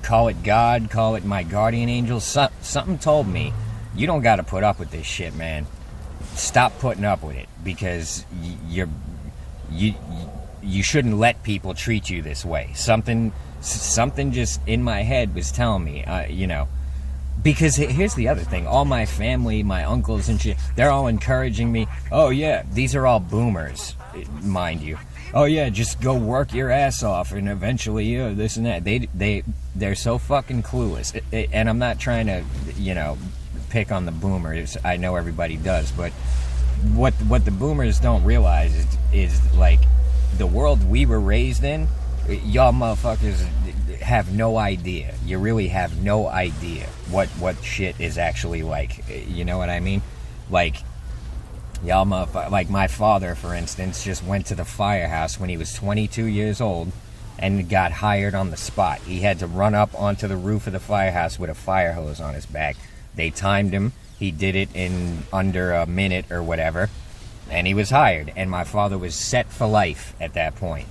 Speaker 19: call it God, call it my guardian angel, something told me, you don't got to put up with this shit, man. Stop putting up with it, because you shouldn't let people treat you this way. Something just in my head was telling me, because here's the other thing. All my family, my uncles and shit, they're all encouraging me. Oh yeah, these are all boomers, mind you. Oh yeah, just go work your ass off and eventually this and that. They're so fucking clueless. And I'm not trying to, pick on the boomers. I know everybody does, but what the boomers don't realize is like the world we were raised in, y'all motherfuckers have no idea. You really have no idea what shit is actually like. You know what I mean? Like, y'all motherfuckers, like my father, for instance, just went to the firehouse when he was 22 years old and got hired on the spot. He had to run up onto the roof of the firehouse with a fire hose on his back. They timed him. He did it in under a minute or whatever, and he was hired. And my father was set for life at that point.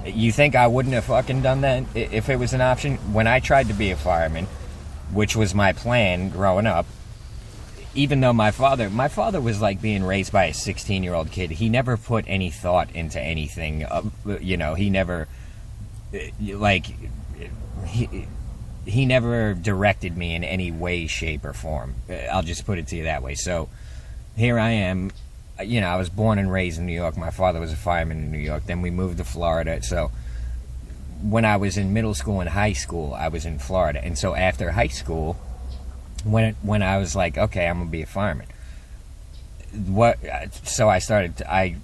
Speaker 19: You think I wouldn't have fucking done that if it was an option? When I tried to be a fireman, which was my plan growing up, even though my father was like being raised by a 16-year-old kid. He never put any thought into anything. He never, he never directed me in any way, shape, or form. I'll just put it to you that way. So here I am. I was born and raised in New York. My father was a fireman in New York. Then we moved to Florida. So when I was in middle school and high school, I was in Florida. And so after high school, when I was like, okay, I'm gonna be a fireman. So I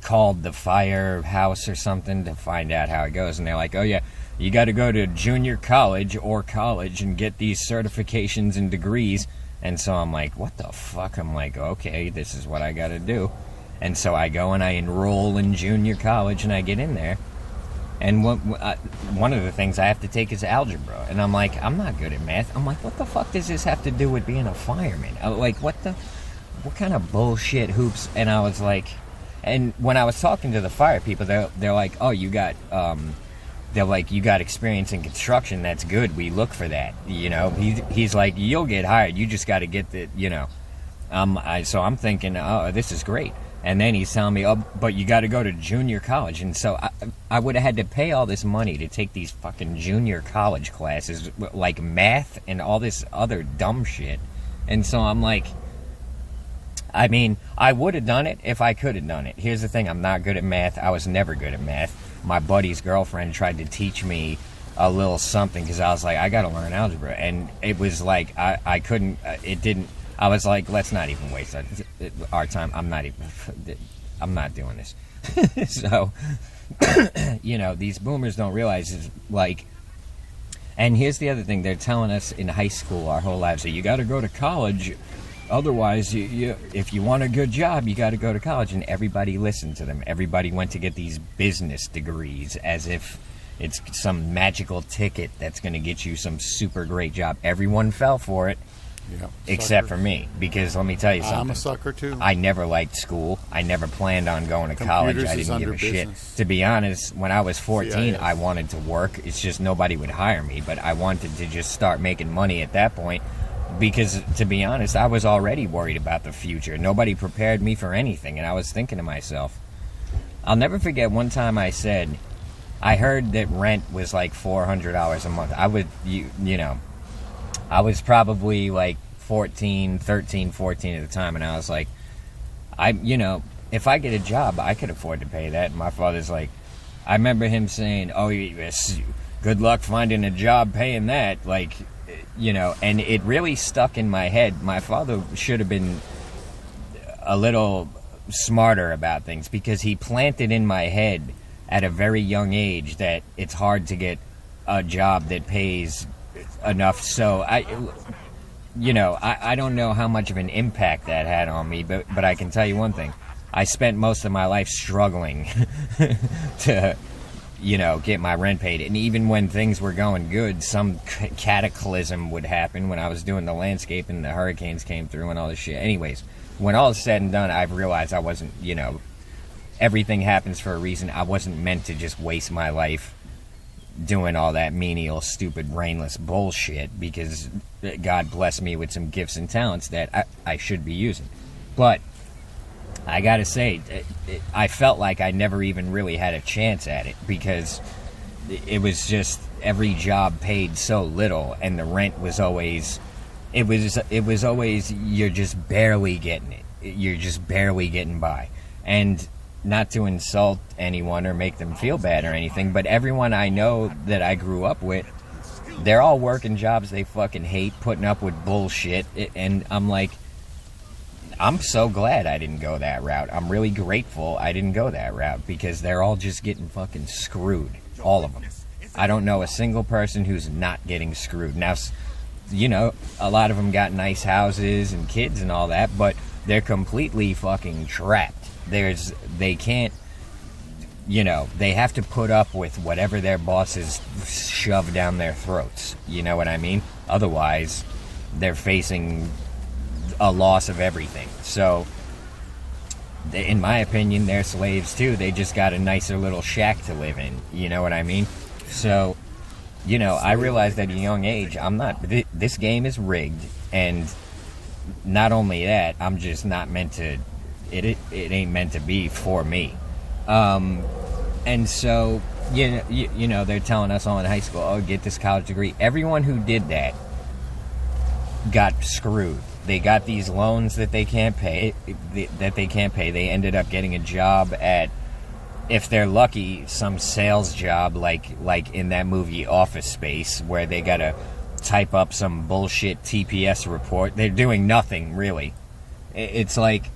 Speaker 19: called the firehouse or something to find out how it goes, and they're like, oh yeah, you got to go to junior college or college and get these certifications and degrees. And so I'm like, what the fuck? I'm like, okay, this is what I got to do. And so I go and I enroll in junior college and I get in there. And one of the things I have to take is algebra. And I'm like, I'm not good at math. I'm like, what the fuck does this have to do with being a fireman? Like, what kind of bullshit hoops? And I was like, and when I was talking to the fire people, they're like, oh, you got experience in construction. That's good. We look for that. He's like, you'll get hired. You just got to get the, so I'm thinking, oh, this is great. And then he's telling me, oh, but you got to go to junior college. And so I would have had to pay all this money to take these fucking junior college classes, like math and all this other dumb shit. And so I'm like, I mean, I would have done it if I could have done it. Here's the thing. I'm not good at math. I was never good at math. My buddy's girlfriend tried to teach me a little something because I was like, I got to learn algebra. And it was like, I couldn't, it didn't. I was like, let's not even waste our time. I'm not doing this. So, these boomers don't realize is like, and here's the other thing. They're telling us in high school our whole lives that you got to go to college. Otherwise, if you want a good job, you got to go to college. And everybody listened to them. Everybody went to get these business degrees as if it's some magical ticket that's going to get you some super great job. Everyone fell for it. Yeah, except for me, because let me tell you something.
Speaker 1: I'm a sucker too.
Speaker 19: I never liked school. I never planned on going to college. I didn't give a shit. To be honest, when I was 14, I wanted to work. It's just nobody would hire me, but I wanted to just start making money at that point because, to be honest, I was already worried about the future. Nobody prepared me for anything, and I was thinking to myself, I'll never forget one time I said, I heard that rent was like $400 a month. I was probably like 13, 14 at the time, and I was like, if I get a job, I could afford to pay that. And my father's like, I remember him saying, oh, yes, good luck finding a job paying that. Like, and it really stuck in my head. My father should have been a little smarter about things, because he planted in my head at a very young age that it's hard to get a job that pays enough. So I don't know how much of an impact that had on me, but I can tell you one thing. I spent most of my life struggling to, get my rent paid. And even when things were going good, some cataclysm would happen when I was doing the landscape and the hurricanes came through and all this shit. Anyways, when all is said and done, I've realized I wasn't, everything happens for a reason. I wasn't meant to just waste my life doing all that menial, stupid, brainless bullshit, because God blessed me with some gifts and talents that I should be using. But I gotta say, I felt like I never even really had a chance at it, because it was just every job paid so little, and the rent was always, it was always, you're just barely getting it. You're just barely getting by. And not to insult anyone or make them feel bad or anything, but everyone I know that I grew up with, they're all working jobs they fucking hate, putting up with bullshit, and I'm like, I'm so glad I didn't go that route. I'm really grateful I didn't go that route, because they're all just getting fucking screwed. All of them. I don't know a single person who's not getting screwed. Now, a lot of them got nice houses and kids and all that, but they're completely fucking trapped. They can't, they have to put up with whatever their bosses shove down their throats. You know what I mean? Otherwise, they're facing a loss of everything. So, in my opinion, they're slaves too. They just got a nicer little shack to live in. You know what I mean? So, I realized at a young age, this game is rigged, and not only that, I'm just not meant to, it ain't meant to be for me. And so, they're telling us all in high school, oh, get this college degree. Everyone who did that got screwed. They got these loans that they can't pay. They ended up getting a job at, if they're lucky, some sales job like in that movie Office Space, where they gotta type up some bullshit TPS report. They're doing nothing, really. It's like,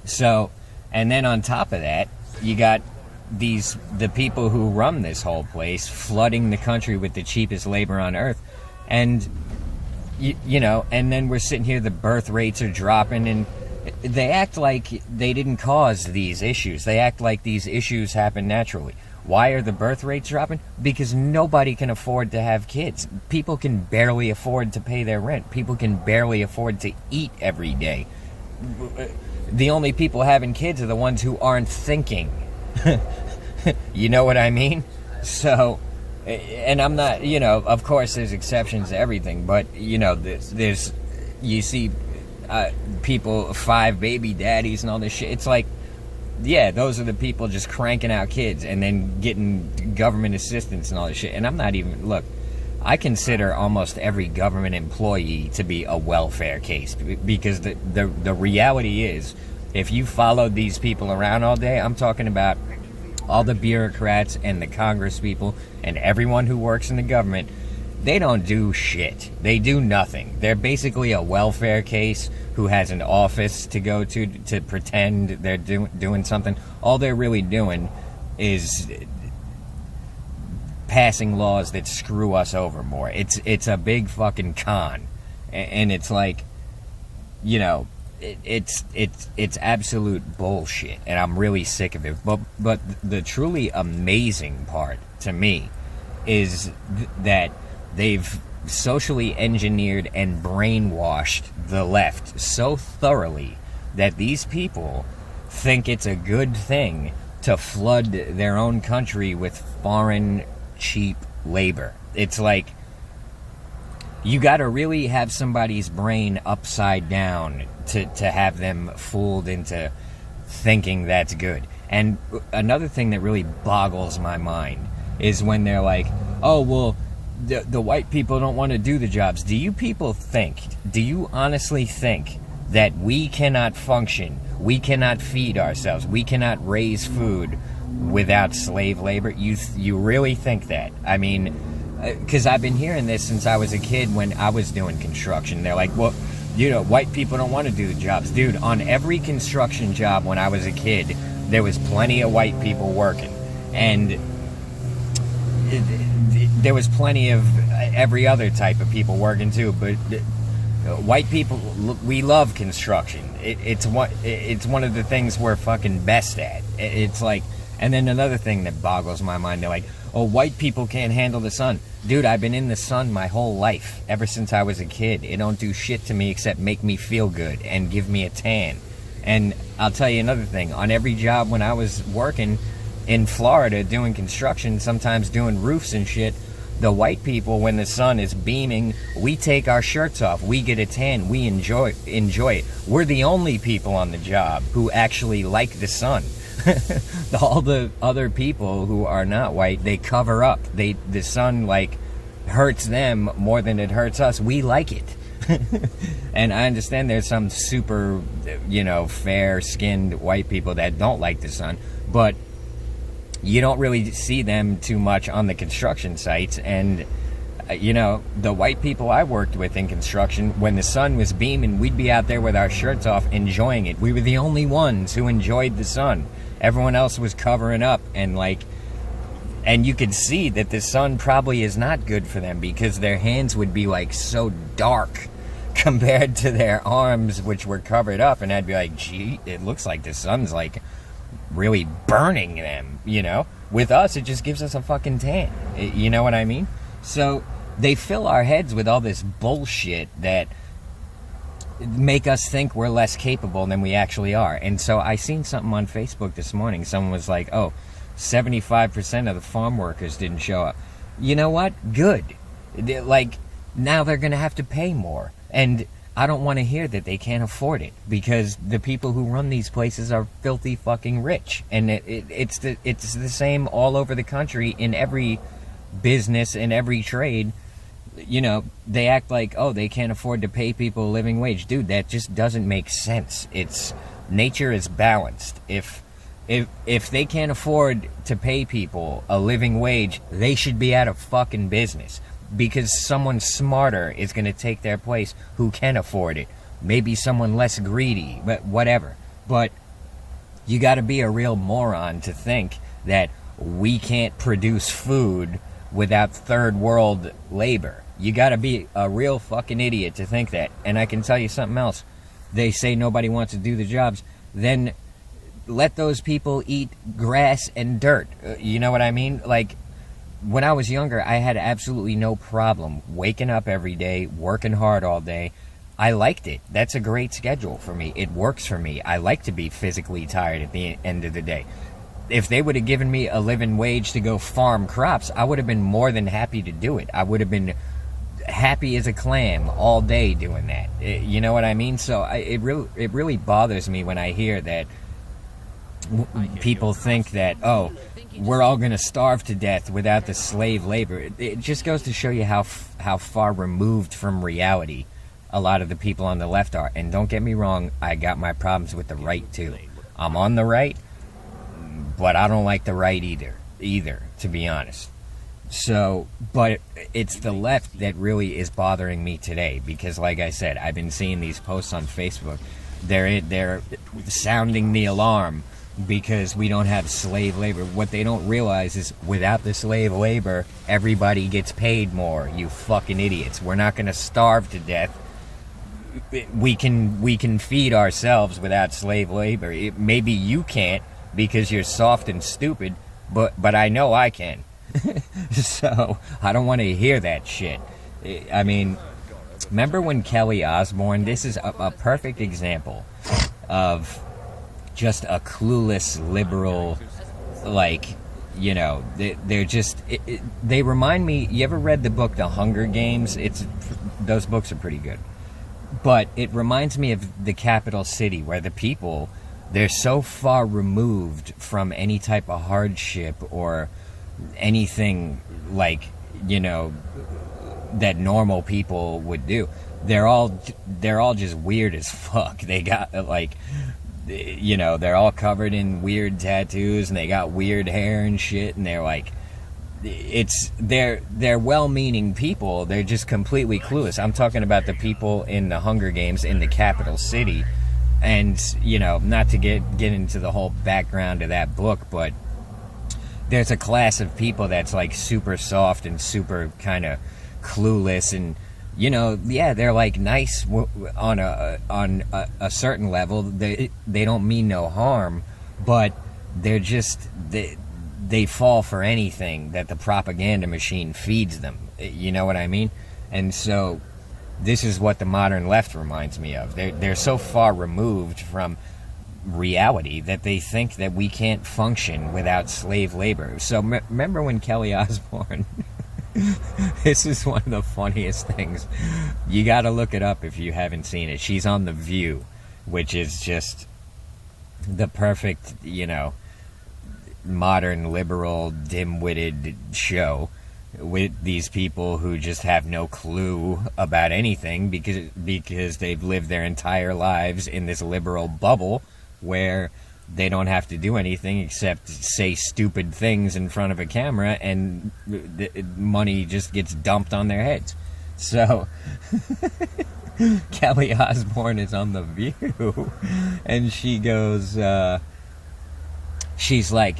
Speaker 19: so, and then on top of that, you got the people who run this whole place flooding the country with the cheapest labor on earth, and and then we're sitting here, the birth rates are dropping, and they act like they didn't cause these issues. They act like these issues happen naturally. Why are the birth rates dropping? Because nobody can afford to have kids. People can barely afford to pay their rent. People can barely afford to eat every day. The only people having kids are the ones who aren't thinking. You know what I mean? So, and I'm not, of course there's exceptions to everything, but, there's, you see people, 5 baby daddies and all this shit. It's like, yeah, those are the people just cranking out kids and then getting government assistance and all this shit. And I'm not even, look, I consider almost every government employee to be a welfare case, because the reality is, if you followed these people around all day, I'm talking about all the bureaucrats and the Congress people and everyone who works in the government, they don't do shit. They do nothing. They're basically a welfare case who has an office to go to pretend they're doing something. All they're really doing is passing laws that screw us over more. It's a big fucking con, and it's like, it's absolute bullshit, and I'm really sick of it. But the truly amazing part to me is that they've socially engineered and brainwashed the left so thoroughly that these people think it's a good thing to flood their own country with foreign cheap labor. It's like, you gotta really have somebody's brain upside down to have them fooled into thinking that's good. And another thing that really boggles my mind is when they're like, oh, well, the white people don't want to do the jobs. Do you honestly think that we cannot function, we cannot feed ourselves, we cannot raise food without slave labor? You really think that? I mean, because I've been hearing this since I was a kid when I was doing construction. They're like, well, white people don't want to do the jobs. Dude, on every construction job when I was a kid, there was plenty of white people working. And there was plenty of every other type of people working too. But white people, we love construction. It's one of the things we're fucking best at. It's like, and then another thing that boggles my mind, they're like, oh, white people can't handle the sun. Dude, I've been in the sun my whole life, ever since I was a kid. It don't do shit to me except make me feel good and give me a tan. And I'll tell you another thing. On every job when I was working in Florida doing construction, sometimes doing roofs and shit, the white people, when the sun is beaming, we take our shirts off. We get a tan. We enjoy it. We're the only people on the job who actually like the sun. All the other people who are not white, they cover up. The sun like hurts them more than it hurts us. We like it. And I understand there's some super, fair-skinned white people that don't like the sun, but you don't really see them too much on the construction sites. And the white people I worked with in construction, when the sun was beaming, we'd be out there with our shirts off enjoying it. We were the only ones who enjoyed the sun. Everyone else was covering up, and you could see that the sun probably is not good for them, because their hands would be like so dark compared to their arms, which were covered up, and I'd be like, gee, it looks like the sun's like really burning them. With us, it just gives us a fucking tan. You know what I mean? So they fill our heads with all this bullshit that make us think we're less capable than we actually are. And so I seen something on Facebook this morning. Someone was like, 75% of the farm workers didn't show up. You know what? Good. Now they're going to have to pay more. And I don't want to hear that they can't afford it, because the people who run these places are filthy fucking rich. And it's the same all over the country in every business, in every trade. They act like, they can't afford to pay people a living wage. Dude, that just doesn't make sense. Nature is balanced. If they can't afford to pay people a living wage, they should be out of fucking business, because someone smarter is going to take their place who can afford it. Maybe someone less greedy, but whatever. But you got to be a real moron to think that we can't produce food without third world labor. You gotta be a real fucking idiot to think that. And I can tell you something else. They say nobody wants to do the jobs. Then let those people eat grass and dirt. You know what I mean? Like, when I was younger, I had absolutely no problem waking up every day, working hard all day. I liked it. That's a great schedule for me. It works for me. I like to be physically tired at the end of the day. If they would have given me a living wage to go farm crops, I would have been more than happy to do it. I would have been happy as a clam all day doing that. You know what I mean? So it really bothers me when I hear that people think that, we're all going to starve to death without the slave labor. It just goes to show you how far removed from reality a lot of the people on the left are. And don't get me wrong, I got my problems with the right too. I'm on the right, but I don't like the right either, to be honest. So, but it's the left that really is bothering me today, because like I said, I've been seeing these posts on Facebook. They're sounding the alarm because we don't have slave labor. What they don't realize is, without the slave labor, everybody gets paid more. You fucking idiots. We're not going to starve to death. We can feed ourselves without slave labor. Maybe you can't because you're soft and stupid, but I know I can. So I don't want to hear that shit. I mean, remember when Kelly Osbourne? This is a perfect example of just a clueless liberal, they're just, they remind me, you ever read the book The Hunger Games? Those books are pretty good. But it reminds me of the capital city, where the people, they're so far removed from any type of hardship or anything that normal people would do. They're all just weird as fuck. They got they're all covered in weird tattoos, and they got weird hair and shit, and they're they're well-meaning people. They're just completely clueless. I'm talking about the people in the Hunger Games in the capital city, and not to get into the whole background of that book, but there's a class of people that's like super soft and super kind of clueless, and they're like nice on a certain level. They don't mean no harm, but they're just they fall for anything that the propaganda machine feeds them. You know what I mean? And so this is what the modern left reminds me of. They're so far removed from reality that they think that we can't function without slave labor. So remember when Kelly Osbourne this is one of the funniest things. You got to look it up if you haven't seen it. She's on The View, which is just the perfect, modern liberal dim-witted show with these people who just have no clue about anything because they've lived their entire lives in this liberal bubble where they don't have to do anything except say stupid things in front of a camera, and money just gets dumped on their heads. So Kelly Osbourne is on The View, and she goes, she's like,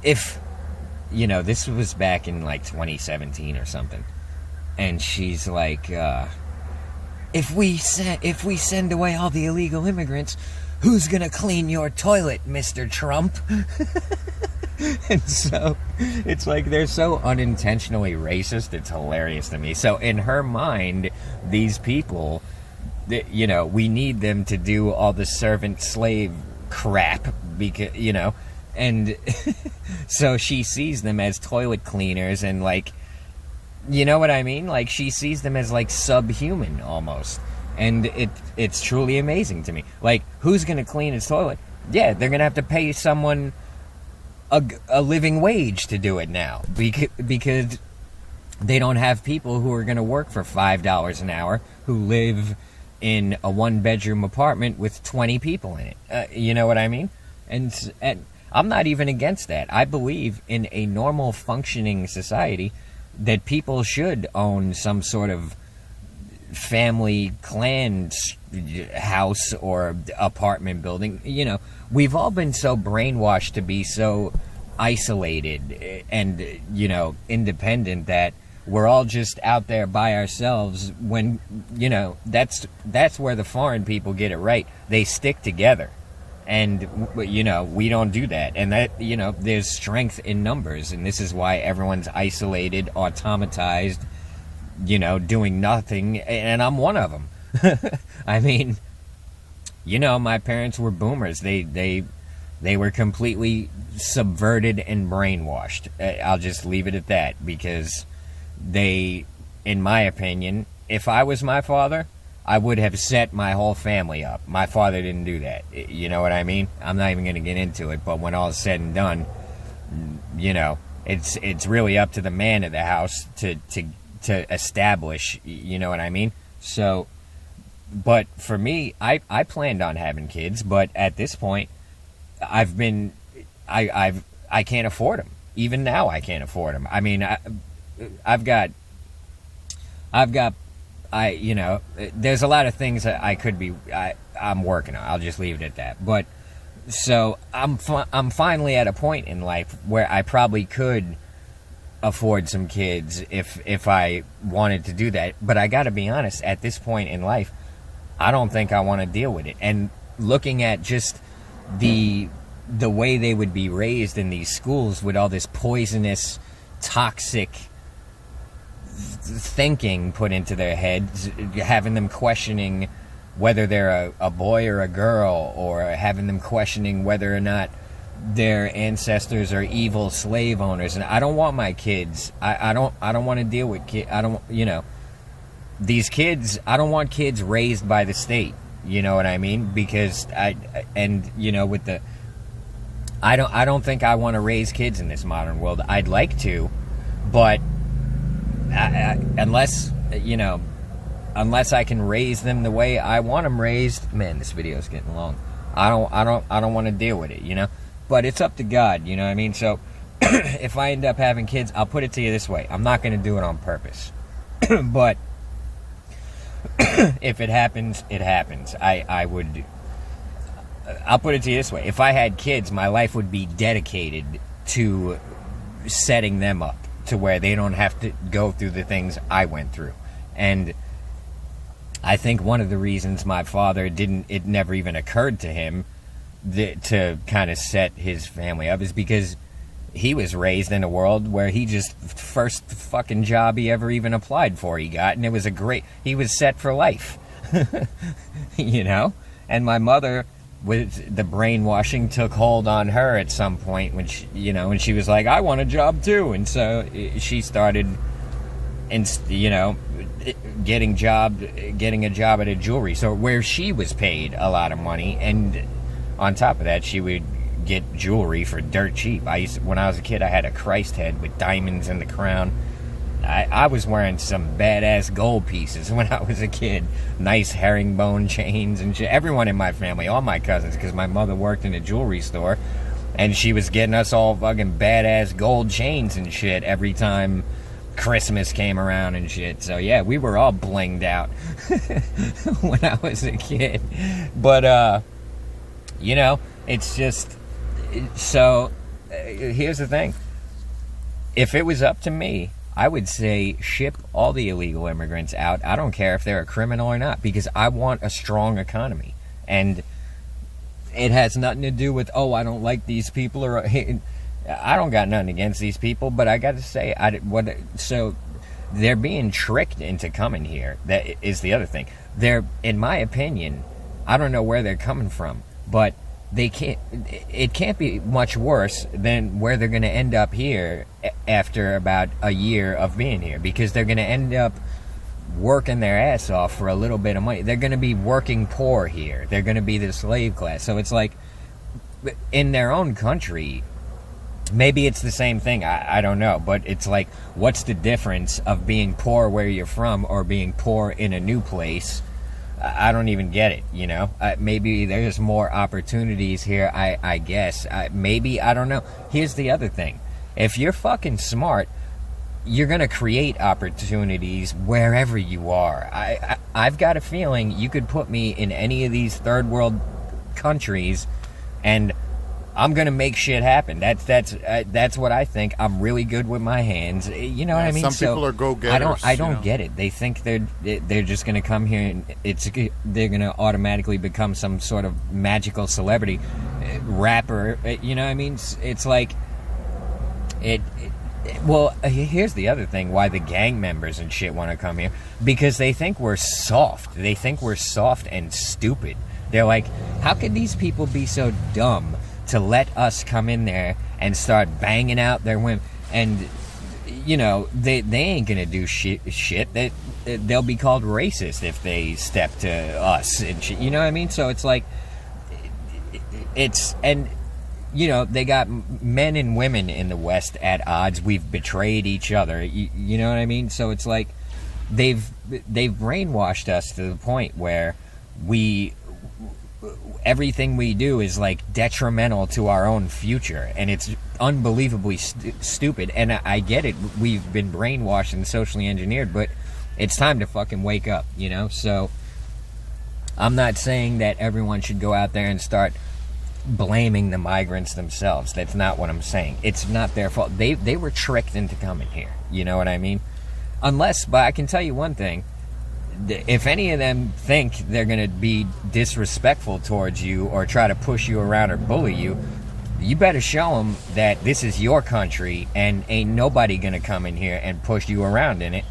Speaker 19: if, this was back in like 2017 or something, and she's like, if we send away all the illegal immigrants, who's gonna clean your toilet, Mr. Trump? And so it's like they're so unintentionally racist, it's hilarious to me. So in her mind, these people, we need them to do all the servant slave crap because and so she sees them as toilet cleaners, and like, you know what I mean? Like, she sees them as like subhuman almost. And it's truly amazing to me. Like, who's going to clean his toilet? Yeah, they're going to have to pay someone a living wage to do it now. Because they don't have people who are going to work for $5 an hour who live in a one-bedroom apartment with 20 people in it. You know what I mean? And I'm not even against that. I believe in a normal functioning society that people should own some sort of family clan house or apartment building. We've all been so brainwashed to be so isolated and independent that we're all just out there by ourselves when that's where the foreign people get it right. They stick together, and we don't do that, and that there's strength in numbers, and this is why everyone's isolated, automatized, doing nothing, and I'm one of them. I mean, my parents were boomers. They were completely subverted and brainwashed. I'll just leave it at that, because they, in my opinion, if I was my father, I would have set my whole family up. My father didn't do that. You know what I mean? I'm not even going to get into it, but when all is said and done, it's really up to the man of the house to establish, you know what I mean? So, but for me, I planned on having kids, but at this point, I can't afford them. Even now, I can't afford them. I mean, there's a lot of things that I'm working on. I'll just leave it at that. But so I'm finally at a point in life where I probably could afford some kids if I wanted to do that. But I gotta be honest, at this point in life, I don't think I want to deal with it. And looking at just the way they would be raised in these schools with all this poisonous, toxic thinking put into their heads, having them questioning whether they're a boy or a girl, or having them questioning whether or not their ancestors are evil slave owners. And I don't want my kids, I don't want to deal with kids. These kids, I don't want kids raised by the state, you know what I mean? Because I don't think I want to raise kids in this modern world. I'd like to, but unless I can raise them the way I want them raised, man, this video's getting long. I don't want to deal with it, But it's up to God, you know what I mean? So if I end up having kids, I'll put it to you this way. I'm not going to do it on purpose. But if it happens, it happens. I'll put it to you this way. If I had kids, my life would be dedicated to setting them up to where they don't have to go through the things I went through. And I think one of the reasons my father it never even occurred to him to kind of set his family up is because he was raised in a world where first fucking job he ever even applied for he got, and it was he was set for life. You know? And my mother, the brainwashing took hold on her at some point when she was like, I want a job too. And so she started, getting a job at a jewelry store where she was paid a lot of money, and on top of that, she would get jewelry for dirt cheap. When I was a kid, I had a Christ head with diamonds in the crown. I was wearing some badass gold pieces when I was a kid. Nice herringbone chains and shit. Everyone in my family, all my cousins, because my mother worked in a jewelry store, and she was getting us all fucking badass gold chains and shit every time Christmas came around and shit. So yeah, we were all blinged out when I was a kid. But it's just so. Here's the thing: if it was up to me, I would say ship all the illegal immigrants out. I don't care if they're a criminal or not, because I want a strong economy. And it has nothing to do with, I don't like these people, or I don't got nothing against these people, but I got to say, so they're being tricked into coming here. That is the other thing. In my opinion, I don't know where they're coming from, but it can't be much worse than where they're going to end up here after about a year of being here, because they're going to end up working their ass off for a little bit of money. They're going to be working poor here. They're going to be the slave class. So it's like, in their own country, maybe it's the same thing. I don't know. But it's like, what's the difference of being poor where you're from or being poor in a new place? I don't even get it, maybe there's more opportunities here, I guess. Maybe, I don't know. Here's the other thing. If you're fucking smart, you're going to create opportunities wherever you are. I've got a feeling you could put me in any of these third world countries, and I'm going to make shit happen. That's what I think. I'm really good with my hands. You know what I mean?
Speaker 1: Some people are go-getters.
Speaker 19: I don't get it. They think they're just going to come here and they're going to automatically become some sort of magical celebrity rapper. You know what I mean? It's like well, here's the other thing, why the gang members and shit want to come here. Because they think we're soft. They think we're soft and stupid. They're like, how could these people be so dumb to let us come in there and start banging out their women? And they ain't gonna do shit. They'll be called racist if they step to us and shit. You know what I mean? So it's like, they got men and women in the West at odds. We've betrayed each other. You know what I mean? So it's like they've brainwashed us to the point where everything we do is like detrimental to our own future, and it's unbelievably stupid. And I get it, we've been brainwashed and socially engineered, but it's time to fucking wake up, So I'm not saying that everyone should go out there and start blaming the migrants themselves. That's not what I'm saying. It's not their fault. They were tricked into coming here. You know what I mean? But I can tell you one thing. If any of them think they're going to be disrespectful towards you or try to push you around or bully you, you better show them that this is your country and ain't nobody going to come in here and push you around in it,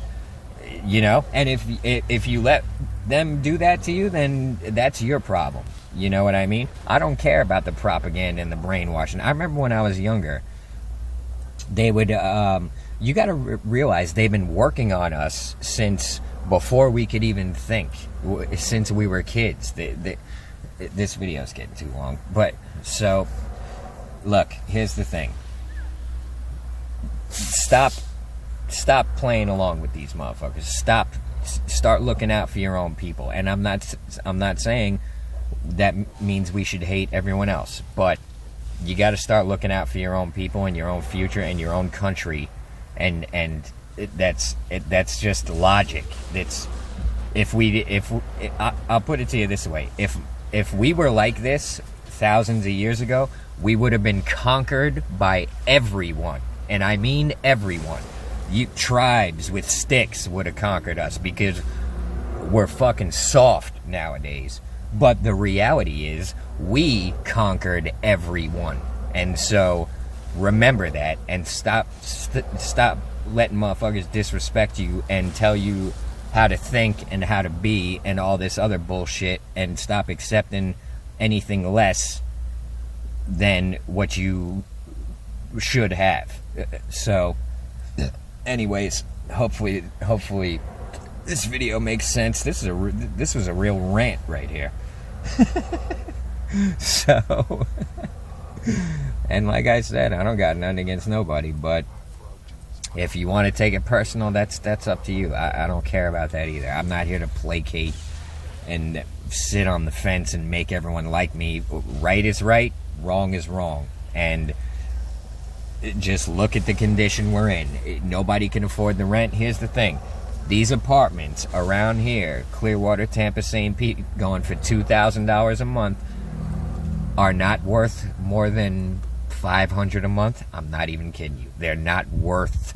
Speaker 19: And if you let them do that to you, then that's your problem. You know what I mean? I don't care about the propaganda and the brainwashing. I remember when I was younger, they would, you got to realize they've been working on us since before we could even think, since we were kids. This video's getting too long. But, so, look, here's the thing. Stop playing along with these motherfuckers. Start looking out for your own people. And I'm not saying that means we should hate everyone else. But you got to start looking out for your own people and your own future and your own country, and that's just logic. I'll put it to you this way: if we were like this thousands of years ago, we would have been conquered by everyone, and I mean everyone. Tribes with sticks would have conquered us because we're fucking soft nowadays. But the reality is, we conquered everyone. And so, remember that, and stop letting motherfuckers disrespect you and tell you how to think and how to be and all this other bullshit, and stop accepting anything less than what you should have. So, anyways, hopefully this video makes sense. This was a real rant right here. So, and like I said, I don't got nothing against nobody, but if you want to take it personal, that's up to you. I don't care about that either. I'm not here to placate and sit on the fence and make everyone like me. Right is right, wrong is wrong, and just look at the condition we're in. Nobody can afford the rent. Here's the thing. These apartments around here, Clearwater, Tampa, St. Pete, going for $2,000 a month, are not worth more than $500 a month. I'm not even kidding you. They're not worth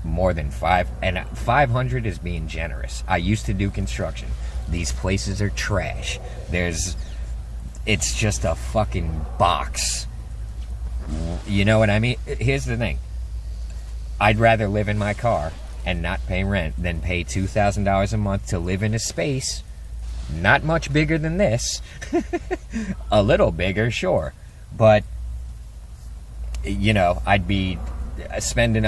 Speaker 19: more than $500 is being generous. I used to do construction. These places are trash. It's just a fucking box. You know what I mean? Here's the thing. I'd rather live in my car and not pay rent than pay $2,000 a month to live in a space not much bigger than this. A little bigger, sure, but I'd be spending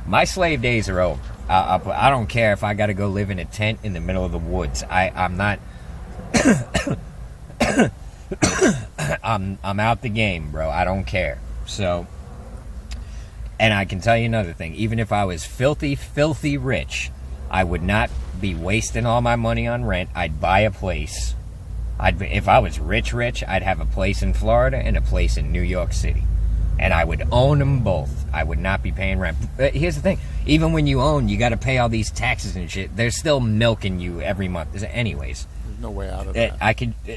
Speaker 19: my slave days are over. I don't care if I gotta go live in a tent in the middle of the woods. I'm not I'm out the game, bro. I don't care. So, and I can tell you another thing. Even if I was filthy rich, I would not be wasting all my money on rent. I'd buy a place. If I was rich, I'd have a place in Florida and a place in New York City. And I would own them both. I would not be paying rent. But here's the thing. Even when you own, you got to pay all these taxes and shit. They're still milking you every month. Anyways.
Speaker 1: There's no way out of that.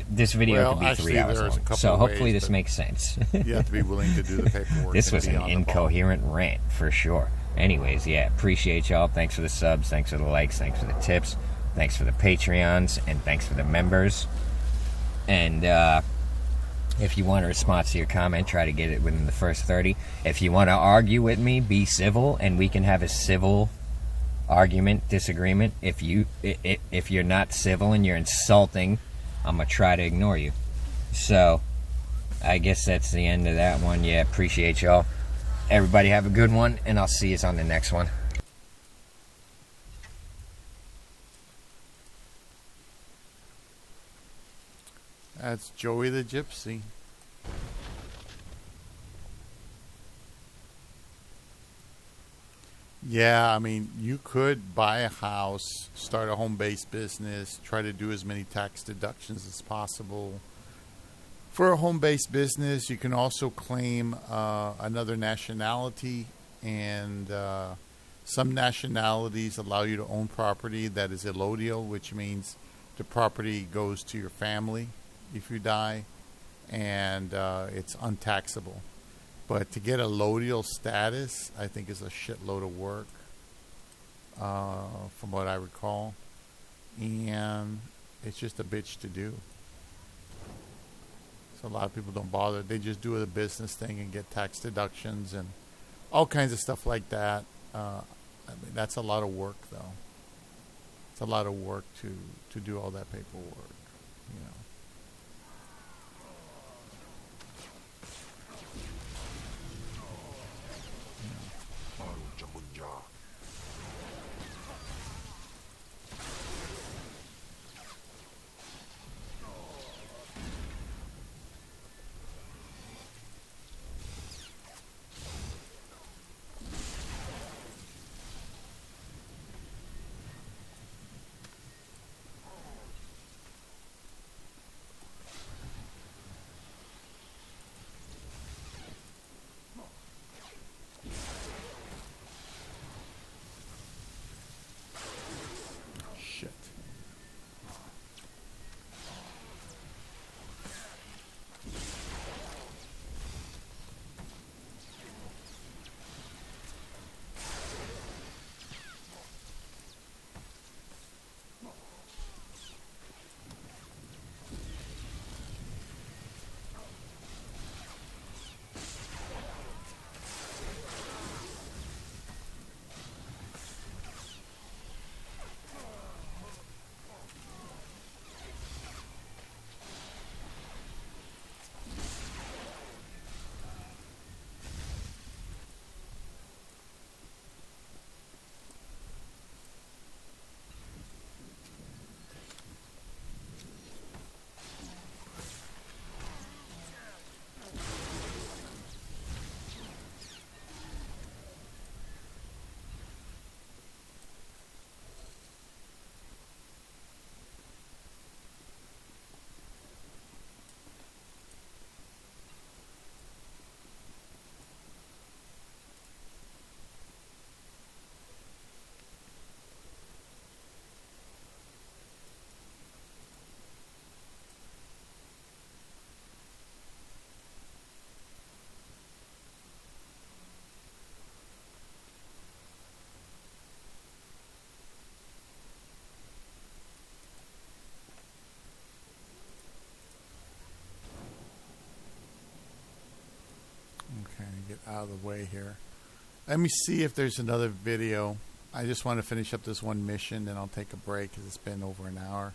Speaker 19: This video could be 3 hours long. So hopefully this makes sense.
Speaker 1: You have to be willing to do the paperwork.
Speaker 19: This was an incoherent rant, for sure. Anyways, yeah, appreciate y'all. Thanks for the subs. Thanks for the likes. Thanks for the tips. Thanks for the Patreons. And thanks for the members. And if you want a response to your comment, try to get it within the first 30. If you want to argue with me, be civil, and we can have a civil argument, disagreement. If you're not civil and you're insulting, I'm gonna try to ignore you. So I guess that's the end of that one. Yeah, appreciate y'all. Everybody have a good one, and I'll see you on the next one.
Speaker 1: That's Joey the Gypsy. Yeah, I mean, you could buy a house, start a home-based business, try to do as many tax deductions as possible. For a home-based business, you can also claim another nationality, and some nationalities allow you to own property that is allodial, which means the property goes to your family if you die, and it's untaxable. But to get a allodial status, I think is a shitload of work, from what I recall, and it's just a bitch to do. So a lot of people don't bother. They just do the business thing and get tax deductions and all kinds of stuff like that. I mean, that's a lot of work, though. It's a lot of work to do all that paperwork, you know. trying to get out of the way here. Let me see if there's another video. I just want to finish up this one mission, then I'll take a break because it's been over an hour.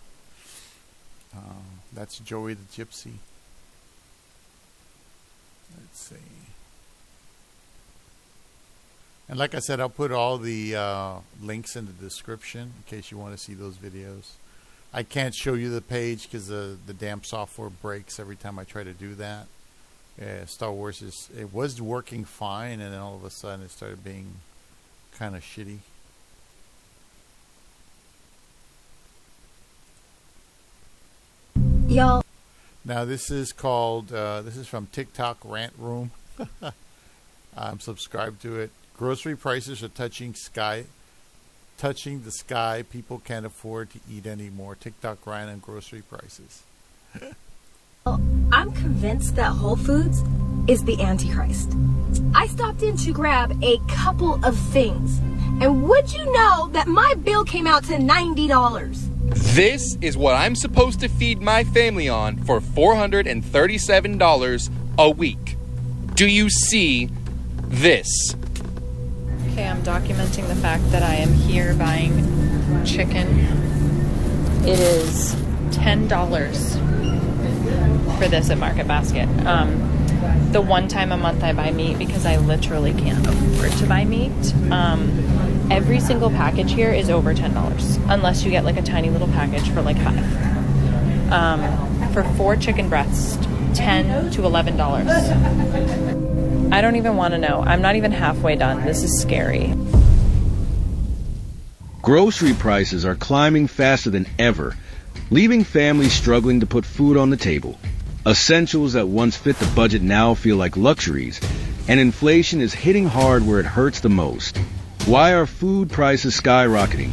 Speaker 1: That's Joey the Gypsy. Let's see. And like I said, I'll put all the links in the description in case you want to see those videos. I can't show you the page because the damn software breaks every time I try to do that. Yeah, Star Wars it was working fine, and then all of a sudden it started being kind of shitty.
Speaker 20: Y'all.
Speaker 1: Now this is called this is from TikTok Rant Room. I'm subscribed to it. Grocery prices are touching the sky. People can't afford to eat anymore. TikTok Rant on grocery prices.
Speaker 20: I'm convinced that Whole Foods is the Antichrist. I stopped in to grab a couple of things, and would you know that my bill came out to $90?
Speaker 21: This is what I'm supposed to feed my family on for $437 a week. Do you see this?
Speaker 22: Okay, I'm documenting the fact that I am here buying chicken. It is $10 for this at Market Basket. The one time a month I buy meat because I literally can't afford to buy meat. Every single package here is over $10 unless you get like a tiny little package for like $5. For 4 chicken breasts, $10 to $11. I don't even want to know. I'm not even halfway done. This is scary.
Speaker 23: Grocery prices are climbing faster than ever, leaving families struggling to put food on the table. Essentials that once fit the budget now feel like luxuries, and inflation is hitting hard where it hurts the most. Why are food prices skyrocketing?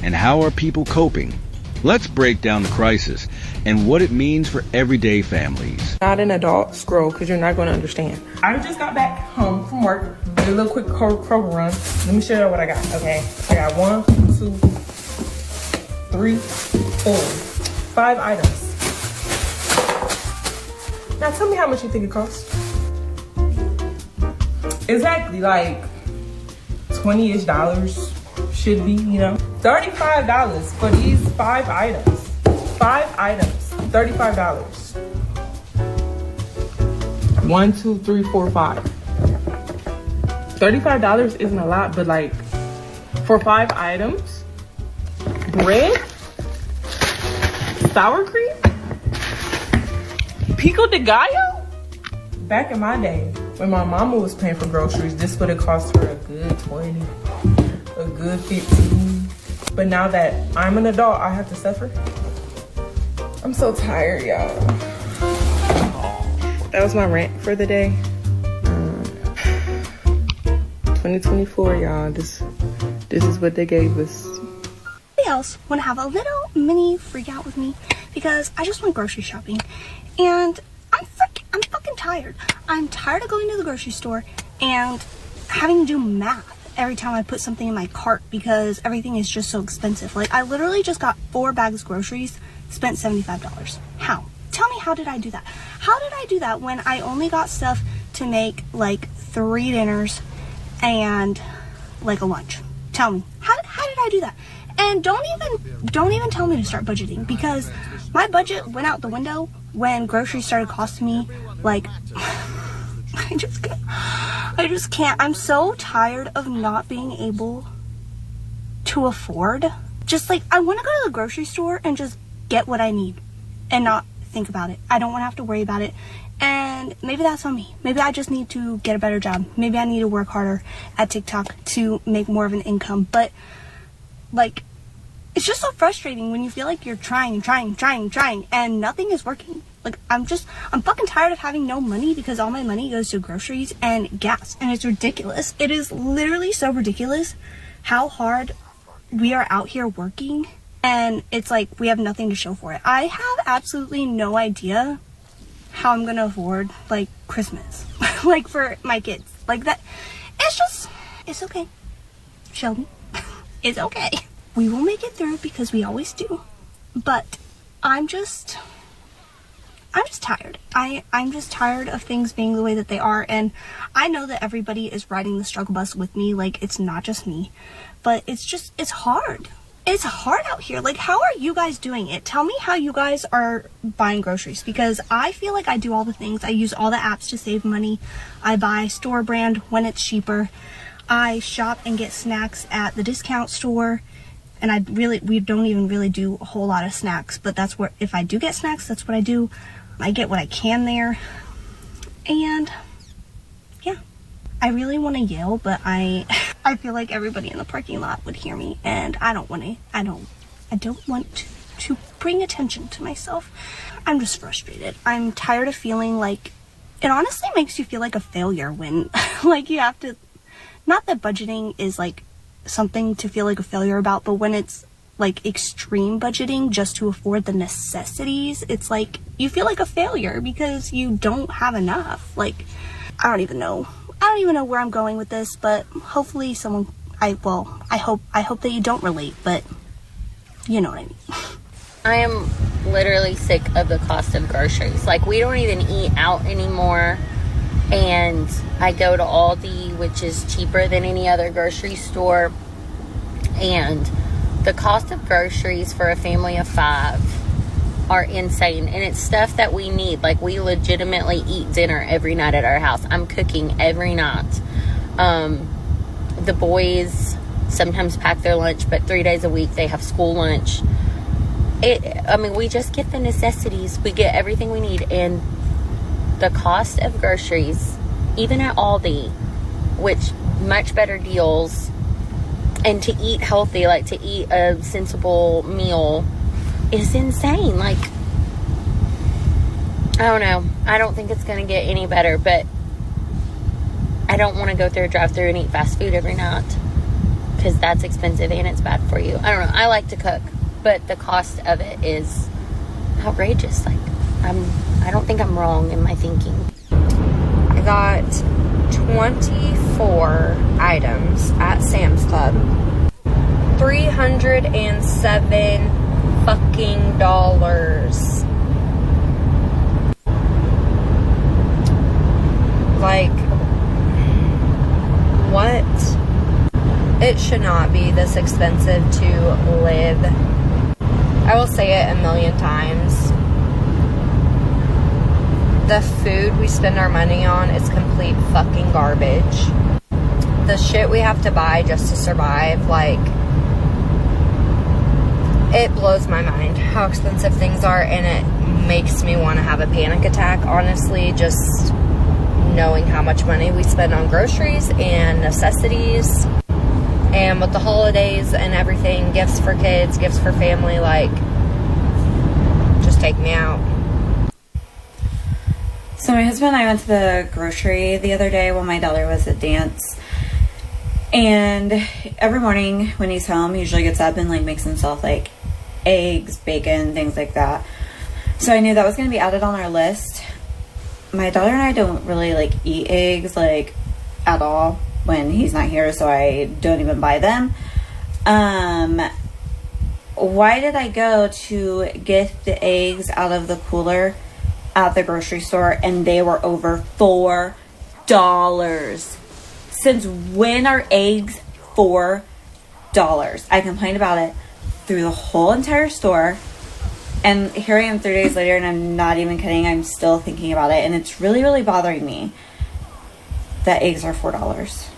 Speaker 23: And how are people coping? Let's break down the crisis and what it means for everyday families.
Speaker 24: Not an adult, scroll, because you're not going to understand. I just got back home from work, did a little quick Kroger run. Let me show you what I got, okay? I got 1, 2, 3, 4, 5 items. Now tell me how much you think it costs. Exactly, like $20-ish should be, you know. $35 for these 5 items. 5 items, $35. 1, 2, 3, 4, 5. $35 isn't a lot, but like for 5 items, bread, sour cream, pico de gallo. Back in my day, when my mama was paying for groceries, this would have cost her a good 20, a good 15. But now that I'm an adult, I have to suffer. I'm so tired, y'all. That was my rant for the day. 2024, y'all. This is what they gave us.
Speaker 20: Somebody else want to have a little mini freak out with me because I just went grocery shopping, and I'm fucking tired. I'm tired of going to the grocery store and having to do math every time I put something in my cart because everything is just so expensive. Like, I literally just got 4 bags of groceries, spent $75. How? Tell me, how did I do that? How did I do that when I only got stuff to make like 3 dinners and like a lunch? Tell me, how did I do that? And don't even tell me to start budgeting, because my budget went out the window when groceries started costing me like I just can't. I'm so tired of not being able to afford. Just like, I want to go to the grocery store and just get what I need and not think about it. I don't want to have to worry about it. And maybe that's on me. Maybe I just need to get a better job. Maybe I need to work harder at TikTok to make more of an income. But like, it's just so frustrating when you feel like you're trying and nothing is working. Like, I'm fucking tired of having no money because all my money goes to groceries and gas, and it's ridiculous. It is literally so ridiculous how hard we are out here working, and it's like we have nothing to show for it. I have absolutely no idea how I'm gonna afford like Christmas like for my kids. Like, that, it's okay, Shelby. It's okay. We will make it through because we always do. But just tired. I'm just tired of things being the way that they are, and I know that everybody is riding the struggle bus with me. Like, it's not just me, but it's hard. It's hard out here. Like, how are you guys doing it? Tell me how you guys are buying groceries, because I feel like I do all the things. I use all the apps to save money. I buy store brand when it's cheaper. I shop and get snacks at the discount store. And we don't even really do a whole lot of snacks, but that's where, if I do get snacks, that's what I do. I get what I can there. And yeah, I really want to yell, but I feel like everybody in the parking lot would hear me, and I don't want to bring attention to myself. I'm just frustrated. I'm tired of feeling like, it honestly makes you feel like a failure when like you have to, not that budgeting is like something to feel like a failure about, but when it's like extreme budgeting just to afford the necessities, it's like you feel like a failure because you don't have enough. Like, I don't even know where I'm going with this, but hopefully I hope that you don't relate, but you know what I mean.
Speaker 5: I am literally sick of the cost of groceries. Like, we don't even eat out anymore, and I go to Aldi, which is cheaper than any other grocery store, and the cost of groceries for a family of 5 are insane, and it's stuff that we need. Like, we legitimately eat dinner every night at our house. I'm cooking every night. The boys sometimes pack their lunch, but 3 days a week they have school lunch. We just get the necessities. We get everything we need, and the cost of groceries, even at Aldi, which much better deals, and to eat healthy, like to eat a sensible meal, is insane. Like, I don't know. I don't think it's going to get any better, but I don't want to go through a drive-thru and eat fast food every night, because that's expensive and it's bad for you. I don't know. I like to cook, but the cost of it is outrageous. Like, I don't think I'm wrong in my thinking.
Speaker 6: I got 24 items at Sam's Club. $307 fucking dollars. Like, what? It should not be this expensive to live. I will say it a million times. The food we spend our money on is complete fucking garbage. The shit we have to buy just to survive, like, it blows my mind how expensive things are, and it makes me want to have a panic attack, honestly, just knowing how much money we spend on groceries and necessities. And with the holidays and everything, gifts for kids, gifts for family, like, just take me out.
Speaker 7: So my husband and I went to the grocery the other day while my daughter was at dance. And every morning when he's home, he usually gets up and like makes himself like eggs, bacon, things like that. So I knew that was going to be added on our list. My daughter and I don't really like eat eggs like at all when he's not here, so I don't even buy them. Why did I go to get the eggs out of the cooler at the grocery store and they were over $4? Since when are eggs $4? I complained about it through the whole entire store, and here I am 3 days later, and I'm not even kidding, I'm still thinking about it, and it's really, really bothering me that eggs are $4.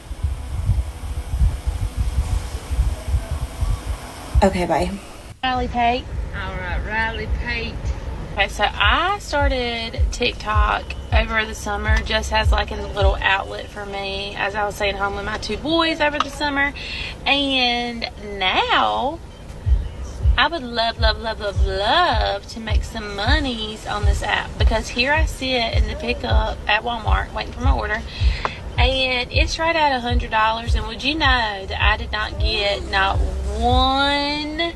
Speaker 7: Okay, bye.
Speaker 9: Riley Pate. All right, Riley Pate. Okay, so I started TikTok over the summer just as like a little outlet for me, as I was staying home with my 2 boys over the summer. And now I would love to make some monies on this app, because here I sit in the pickup at Walmart waiting for my order, and it's right at $100. And would you know that I did not get not one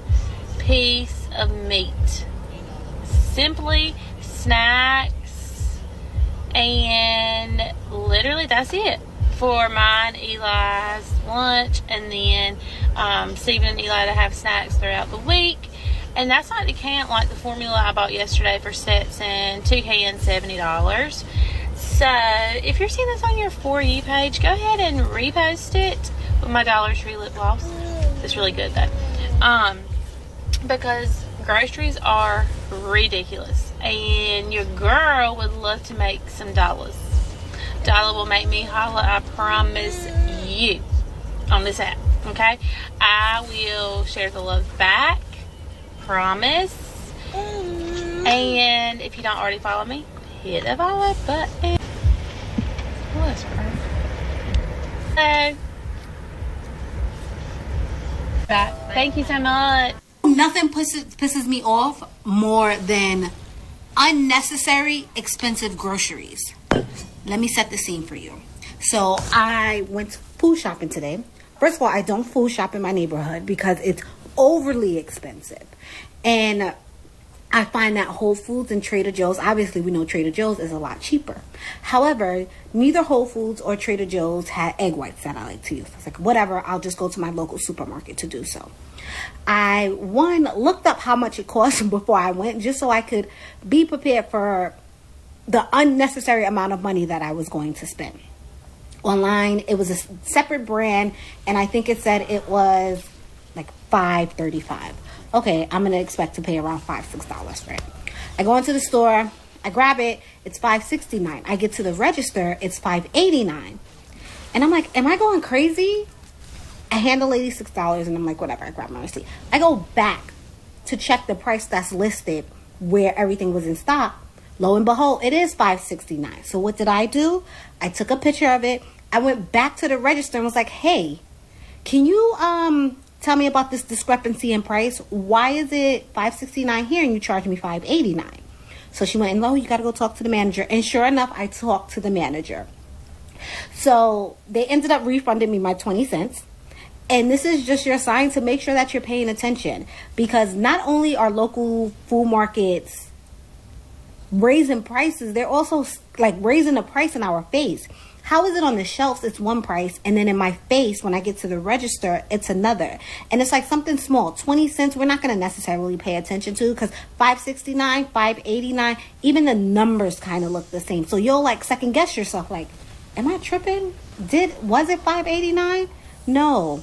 Speaker 9: piece of meat? Simply snacks, and literally that's it for mine, Eli's lunch, and then Stephen and Eli to have snacks throughout the week. And that's not the can like the formula I bought yesterday for Stetson. 2 cans, $70. So if you're seeing this on your For You page, go ahead and repost it with my Dollar Tree lip gloss. It's really good though. Because groceries are ridiculous, and your girl would love to make some dollars. Dollar will make me holla, I promise you, on this app. Okay, I will share the love back, promise. And if you don't already follow me, hit the follow button. Oh, that's perfect. Thank you so much.
Speaker 8: Nothing pisses me off more than unnecessary expensive groceries. Let me set the scene for you. So I went food shopping today. First of all, I don't food shop in my neighborhood because it's overly expensive. And I find that Whole Foods and Trader Joe's, obviously we know Trader Joe's is a lot cheaper. However, neither Whole Foods or Trader Joe's had egg whites that I like to use. I was like, whatever, I'll just go to my local supermarket to do so. I, looked up how much it cost before I went, just so I could be prepared for the unnecessary amount of money that I was going to spend. Online, it was a separate brand, and I think it said it was like $5.35. Okay, I'm going to expect to pay around $5-6 for it. I go into the store, I grab it, it's $5.69. I get to the register, it's $5.89. And I'm like, am I going crazy? I hand the lady $6 and I'm like, whatever, I grab my receipt. I go back to check the price that's listed where everything was in stock. Lo and behold, it is $5.69. So what did I do? I took a picture of it. I went back to the register and was like, hey, can you tell me about this discrepancy in price? Why is it $5.69 here and you charge me $5.89? So she went, no, you got to go talk to the manager. And sure enough, I talked to the manager. So they ended up refunding me my 20 cents. And this is just your sign to make sure that you're paying attention, because not only are local food markets raising prices, they're also like raising the price in our face. How is it on the shelves it's one price, and then in my face when I get to the register it's another? And it's like something small, 20 cents, we're not going to necessarily pay attention to, because $5.69, $5.89, even the numbers kind of look the same. So you'll like second guess yourself, like, am I tripping? Was it $5.89? No,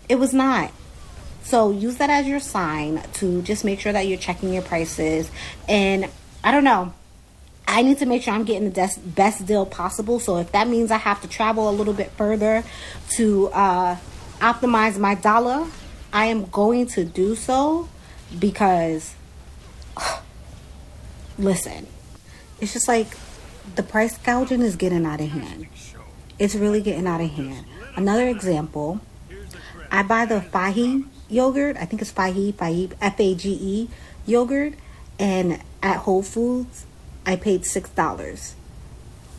Speaker 8: it was not. So use that as your sign to just make sure that you're checking your prices. And I don't know, I need to make sure I'm getting the best deal possible. So if that means I have to travel a little bit further to optimize my dollar, I am going to do so, because listen, it's just like the price gouging is getting out of hand. It's really getting out of hand. Another example, I buy the Fage yogurt. I think it's Fage, F-A-G-E yogurt. And at Whole Foods, I paid $6.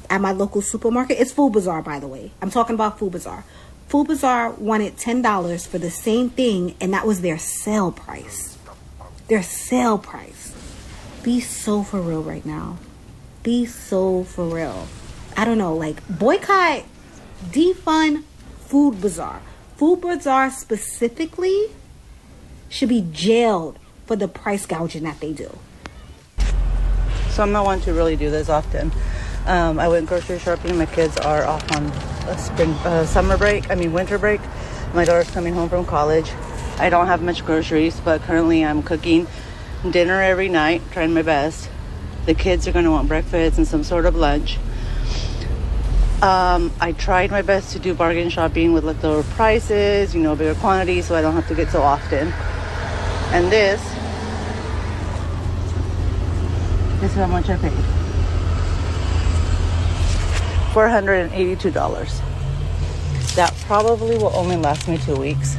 Speaker 8: At my local supermarket, it's Food Bazaar, by the way. I'm talking about Food Bazaar. Food Bazaar wanted $10 for the same thing, and that was their sale price. Their sale price. Be so for real right now. Be so for real. I don't know, like, boycott, defund Food Bazaar. Food Bazaar specifically should be jailed for the price gouging that they do.
Speaker 11: So I'm not one to really do this often. I went grocery shopping. My kids are off on a winter break. My daughter's coming home from college. I don't have much groceries, but currently I'm cooking dinner every night, trying my best. The kids are going to want breakfast and some sort of lunch. I tried my best to do bargain shopping with lower prices, bigger quantities, so I don't have to get so often. And this is how much I paid. $482. That probably will only last me 2 weeks.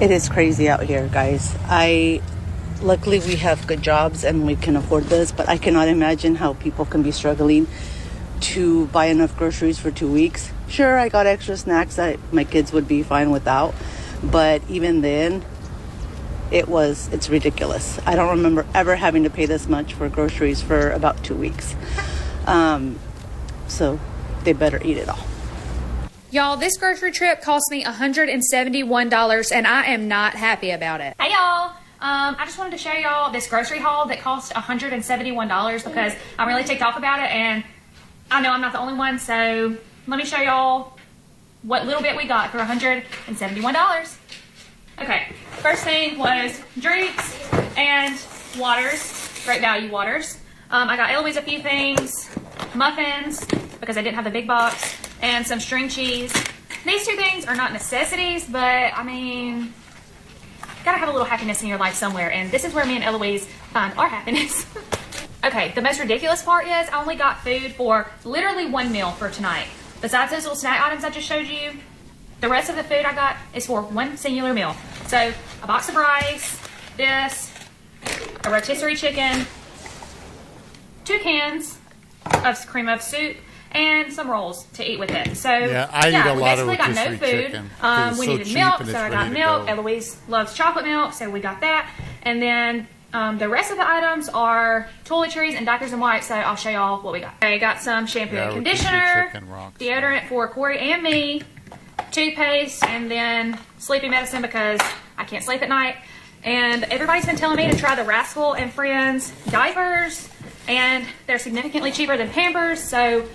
Speaker 11: It is crazy out here, guys. Luckily we have good jobs and we can afford this, but I cannot imagine how people can be struggling to buy enough groceries for 2 weeks. Sure, I got extra snacks that my kids would be fine without, but even then, it's ridiculous. I don't remember ever having to pay this much for groceries for about 2 weeks. so they better eat it all.
Speaker 12: Y'all, this grocery trip cost me $171, and I am not happy about it. Hey, y'all. I just wanted to show y'all this grocery haul that cost $171 because I'm really ticked off about it, and I know I'm not the only one, so let me show y'all what little bit we got for $171. Okay, first thing was drinks and waters, great value waters. I got Eloise a few things, muffins, because I didn't have the big box, and some string cheese. These two things are not necessities, but I mean, gotta have a little happiness in your life somewhere, and this is where me and Eloise find our happiness. Okay, the most ridiculous part is I only got food for literally one meal for tonight. Besides those little snack items I just showed you, the rest of the food I got is for one singular meal. So, a box of rice, this, a rotisserie chicken, 2 cans of cream of soup, and some rolls to eat with it. So
Speaker 1: yeah, I eat a lot of
Speaker 12: basically got no
Speaker 1: rotisserie
Speaker 12: food.
Speaker 1: chicken.
Speaker 12: We
Speaker 1: so
Speaker 12: needed
Speaker 1: cheap
Speaker 12: milk,
Speaker 1: and
Speaker 12: so
Speaker 1: it's
Speaker 12: I got
Speaker 1: ready to
Speaker 12: milk.
Speaker 1: go.
Speaker 12: Eloise loves chocolate milk, so we got that. And then the rest of the items are toiletries and diapers and wipes, so I'll show y'all what we got. I got some shampoo and conditioner, deodorant for Corey and me, toothpaste, and then sleeping medicine because I can't sleep at night. And everybody's been telling me to try the Rascal and Friends diapers, and they're significantly cheaper than Pampers, so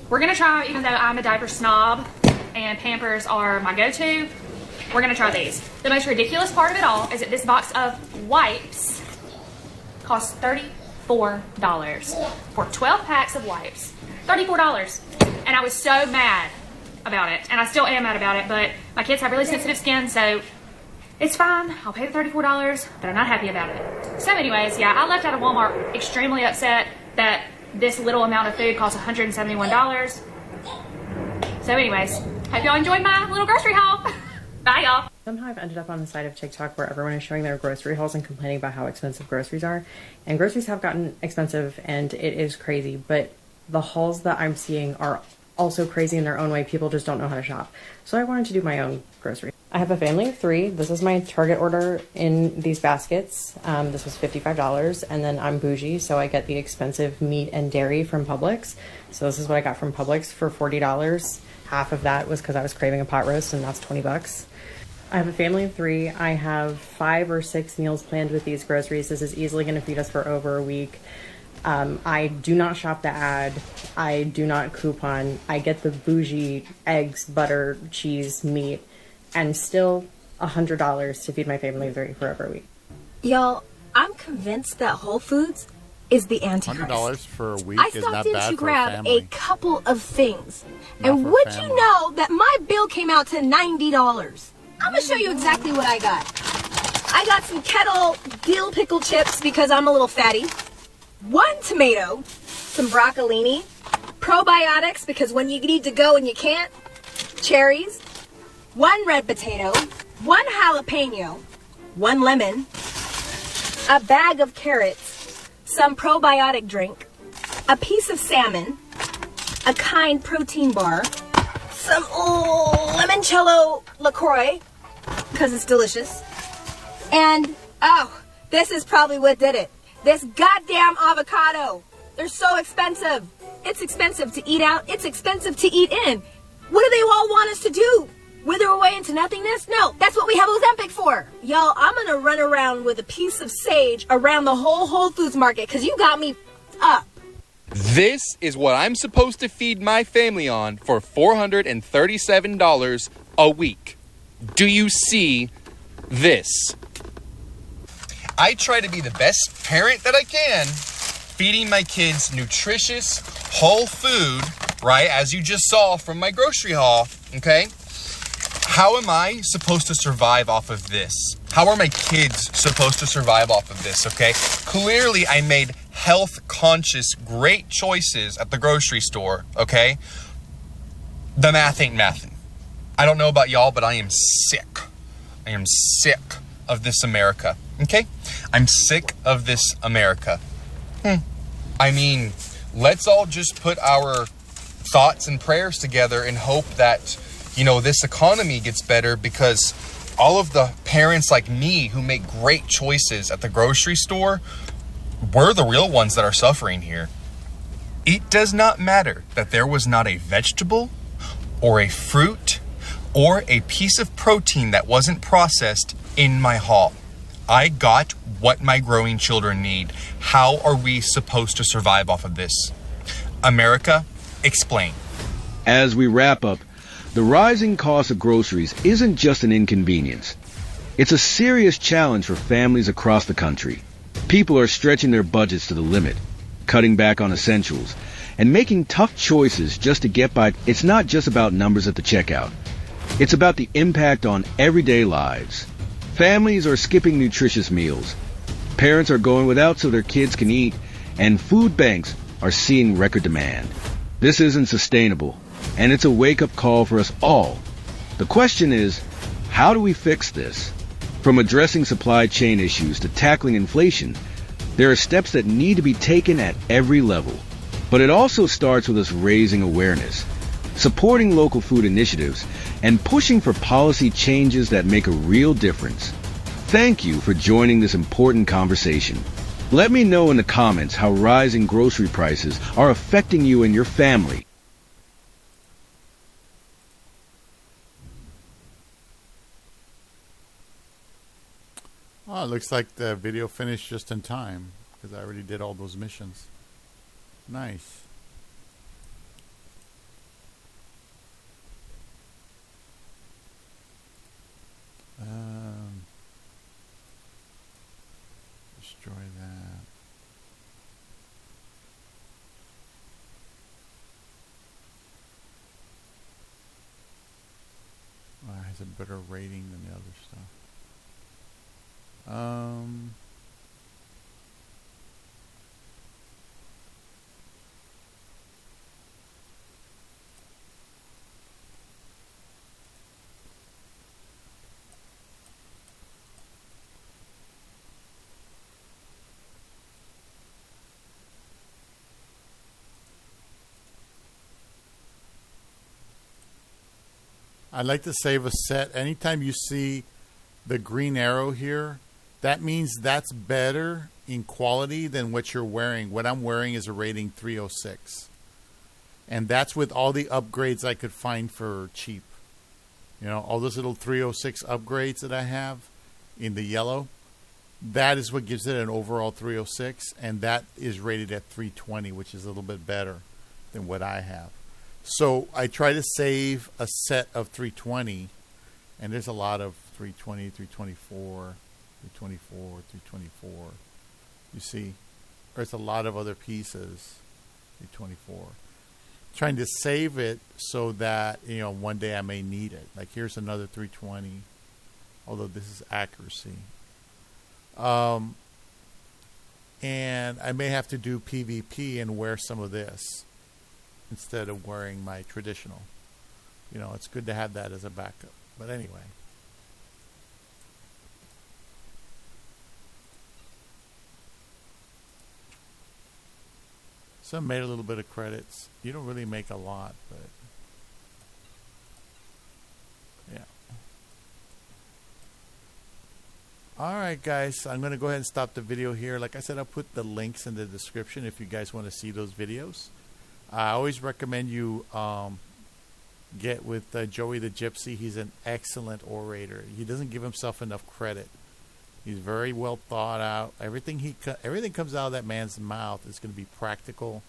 Speaker 12: we're gonna try, even though I'm a diaper snob and Pampers are my go-to, we're gonna try these. The most ridiculous part of it all is that this box of wipes costs $34 for 12 packs of wipes. $34. And I was so mad about it, and I still am mad about it, but my kids have really sensitive skin, so it's fine. I'll pay the $34, but I'm not happy about it. So anyways, yeah, I left out of Walmart extremely upset that this little amount of food costs $171. So anyways, hope y'all enjoyed my little grocery haul. Bye, y'all.
Speaker 6: Somehow I've ended up on the side of TikTok where everyone is showing their grocery hauls and complaining about how expensive groceries are. And groceries have gotten expensive, and it is crazy. But the hauls that I'm seeing are also crazy in their own way. People just don't know how to shop. So I wanted to do my own grocery. I have a family of 3. This is my Target order in these baskets. This was $55, and then I'm bougie, so I get the expensive meat and dairy from Publix. So this is what I got from Publix for $40. Half of that was because I was craving a pot roast, and that's $20. I have a family of 3. I have 5 or 6 meals planned with these groceries. This is easily going to feed us for over a week. I do not shop the ad. I do not coupon. I get the bougie eggs, butter, cheese, meat, and still $100 to feed my family of 3 for over a week.
Speaker 20: Y'all, I'm convinced that Whole Foods is the Antichrist.
Speaker 1: $100 for a week
Speaker 20: I
Speaker 1: is not
Speaker 20: stopped in
Speaker 1: bad
Speaker 20: to
Speaker 1: for a
Speaker 20: grab
Speaker 1: family.
Speaker 20: a couple of things.
Speaker 1: Not
Speaker 20: And
Speaker 1: for a
Speaker 20: would
Speaker 1: family.
Speaker 20: you know that my bill came out to $90? I'm going to show you exactly what I got. I got some Kettle dill pickle chips because I'm a little fatty. 1 tomato, some broccolini, probiotics because when you need to go and you can't, cherries, 1 red potato, 1 jalapeno, 1 lemon, a bag of carrots, some probiotic drink, a piece of salmon, a Kind protein bar, some limoncello LaCroix, because it's delicious, and, oh, this is probably what did it. This goddamn avocado. They're so expensive. It's expensive to eat out. It's expensive to eat in. What do they all want us to do? Wither away into nothingness? No, that's what we have Ozempic for. Y'all, I'm going to run around with a piece of sage around the whole Whole Foods market because you got me up.
Speaker 21: This is what I'm supposed to feed my family on for $437 a week. Do you see this? I try to be the best parent that I can, feeding my kids nutritious, whole food, right? As you just saw from my grocery haul, okay? How am I supposed to survive off of this? How are my kids supposed to survive off of this, okay? Clearly, I made health-conscious, great choices at the grocery store, okay? The math ain't mathin'. I don't know about y'all, but I am sick. I am sick of this America, okay? I'm sick of this America. I mean, let's all just put our thoughts and prayers together and hope that, you know, this economy gets better, because all of the parents like me who make great choices at the grocery store, we're the real ones that are suffering here. It does not matter that there was not a vegetable or a fruit or a piece of protein that wasn't processed in my haul. I got what my growing children need. How are we supposed to survive off of this? America, explain.
Speaker 23: As we wrap up, the rising cost of groceries isn't just an inconvenience. It's a serious challenge for families across the country. People are stretching their budgets to the limit, cutting back on essentials, and making tough choices just to get by. It's not just about numbers at the checkout. It's about the impact on everyday lives. Families are skipping nutritious meals. Parents are going without so their kids can eat, and food banks are seeing record demand. This isn't sustainable, and it's a wake-up call for us all. The question is, how do we fix this? From addressing supply chain issues to tackling inflation, there are steps that need to be taken at every level. But it also starts with us raising awareness, supporting local food initiatives, and pushing for policy changes that make a real difference. Thank you for joining this important conversation. Let me know in the comments how rising grocery prices are affecting you and your family.
Speaker 1: Oh, it looks like the video finished just in time because I already did all those missions. Nice. Destroy that. Well, it has a better rating than the other stuff. I like to save a set. Anytime you see the green arrow here, that means that's better in quality than what you're wearing. What I'm wearing is a rating 306. And that's with all the upgrades I could find for cheap. You know, all those little 306 upgrades that I have in the yellow. That is what gives it an overall 306. And that is rated at 320, which is a little bit better than what I have. So I try to save a set of 320. And there's a lot of 320, 324, 324, 324. You see, there's a lot of other pieces. 324. Trying to save it so that, you know, one day I may need it. Like here's another 320. Although this is accuracy. And I may have to do PvP and wear some of this instead of wearing my traditional. You know, it's good to have that as a backup. But anyway. Some made a little bit of credits. You don't really make a lot, but yeah. Alright guys, I'm going to go ahead and stop the video here. Like I said, I'll put the links in the description if you guys want to see those videos. I always recommend you get with Joey the Gypsy. He's an excellent orator. He doesn't give himself enough credit. He's very well thought out. Everything comes out of that man's mouth is going to be practical,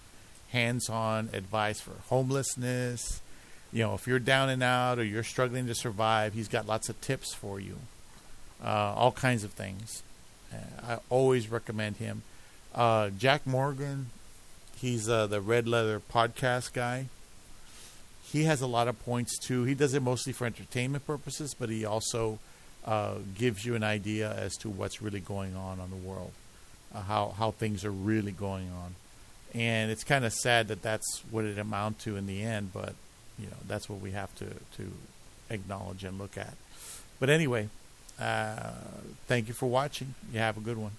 Speaker 1: hands-on advice for homelessness. You know, if you're down and out or you're struggling to survive, he's got lots of tips for you. All kinds of things. I always recommend him. Jack Morgan, he's the Red Leather podcast guy. He has a lot of points too. He does it mostly for entertainment purposes, but he also gives you an idea as to what's really going on the world, how things are really going on. And it's kind of sad that that's what it amounts to in the end, but you know, that's what we have to acknowledge and look at. But anyway, thank you for watching. You have a good one.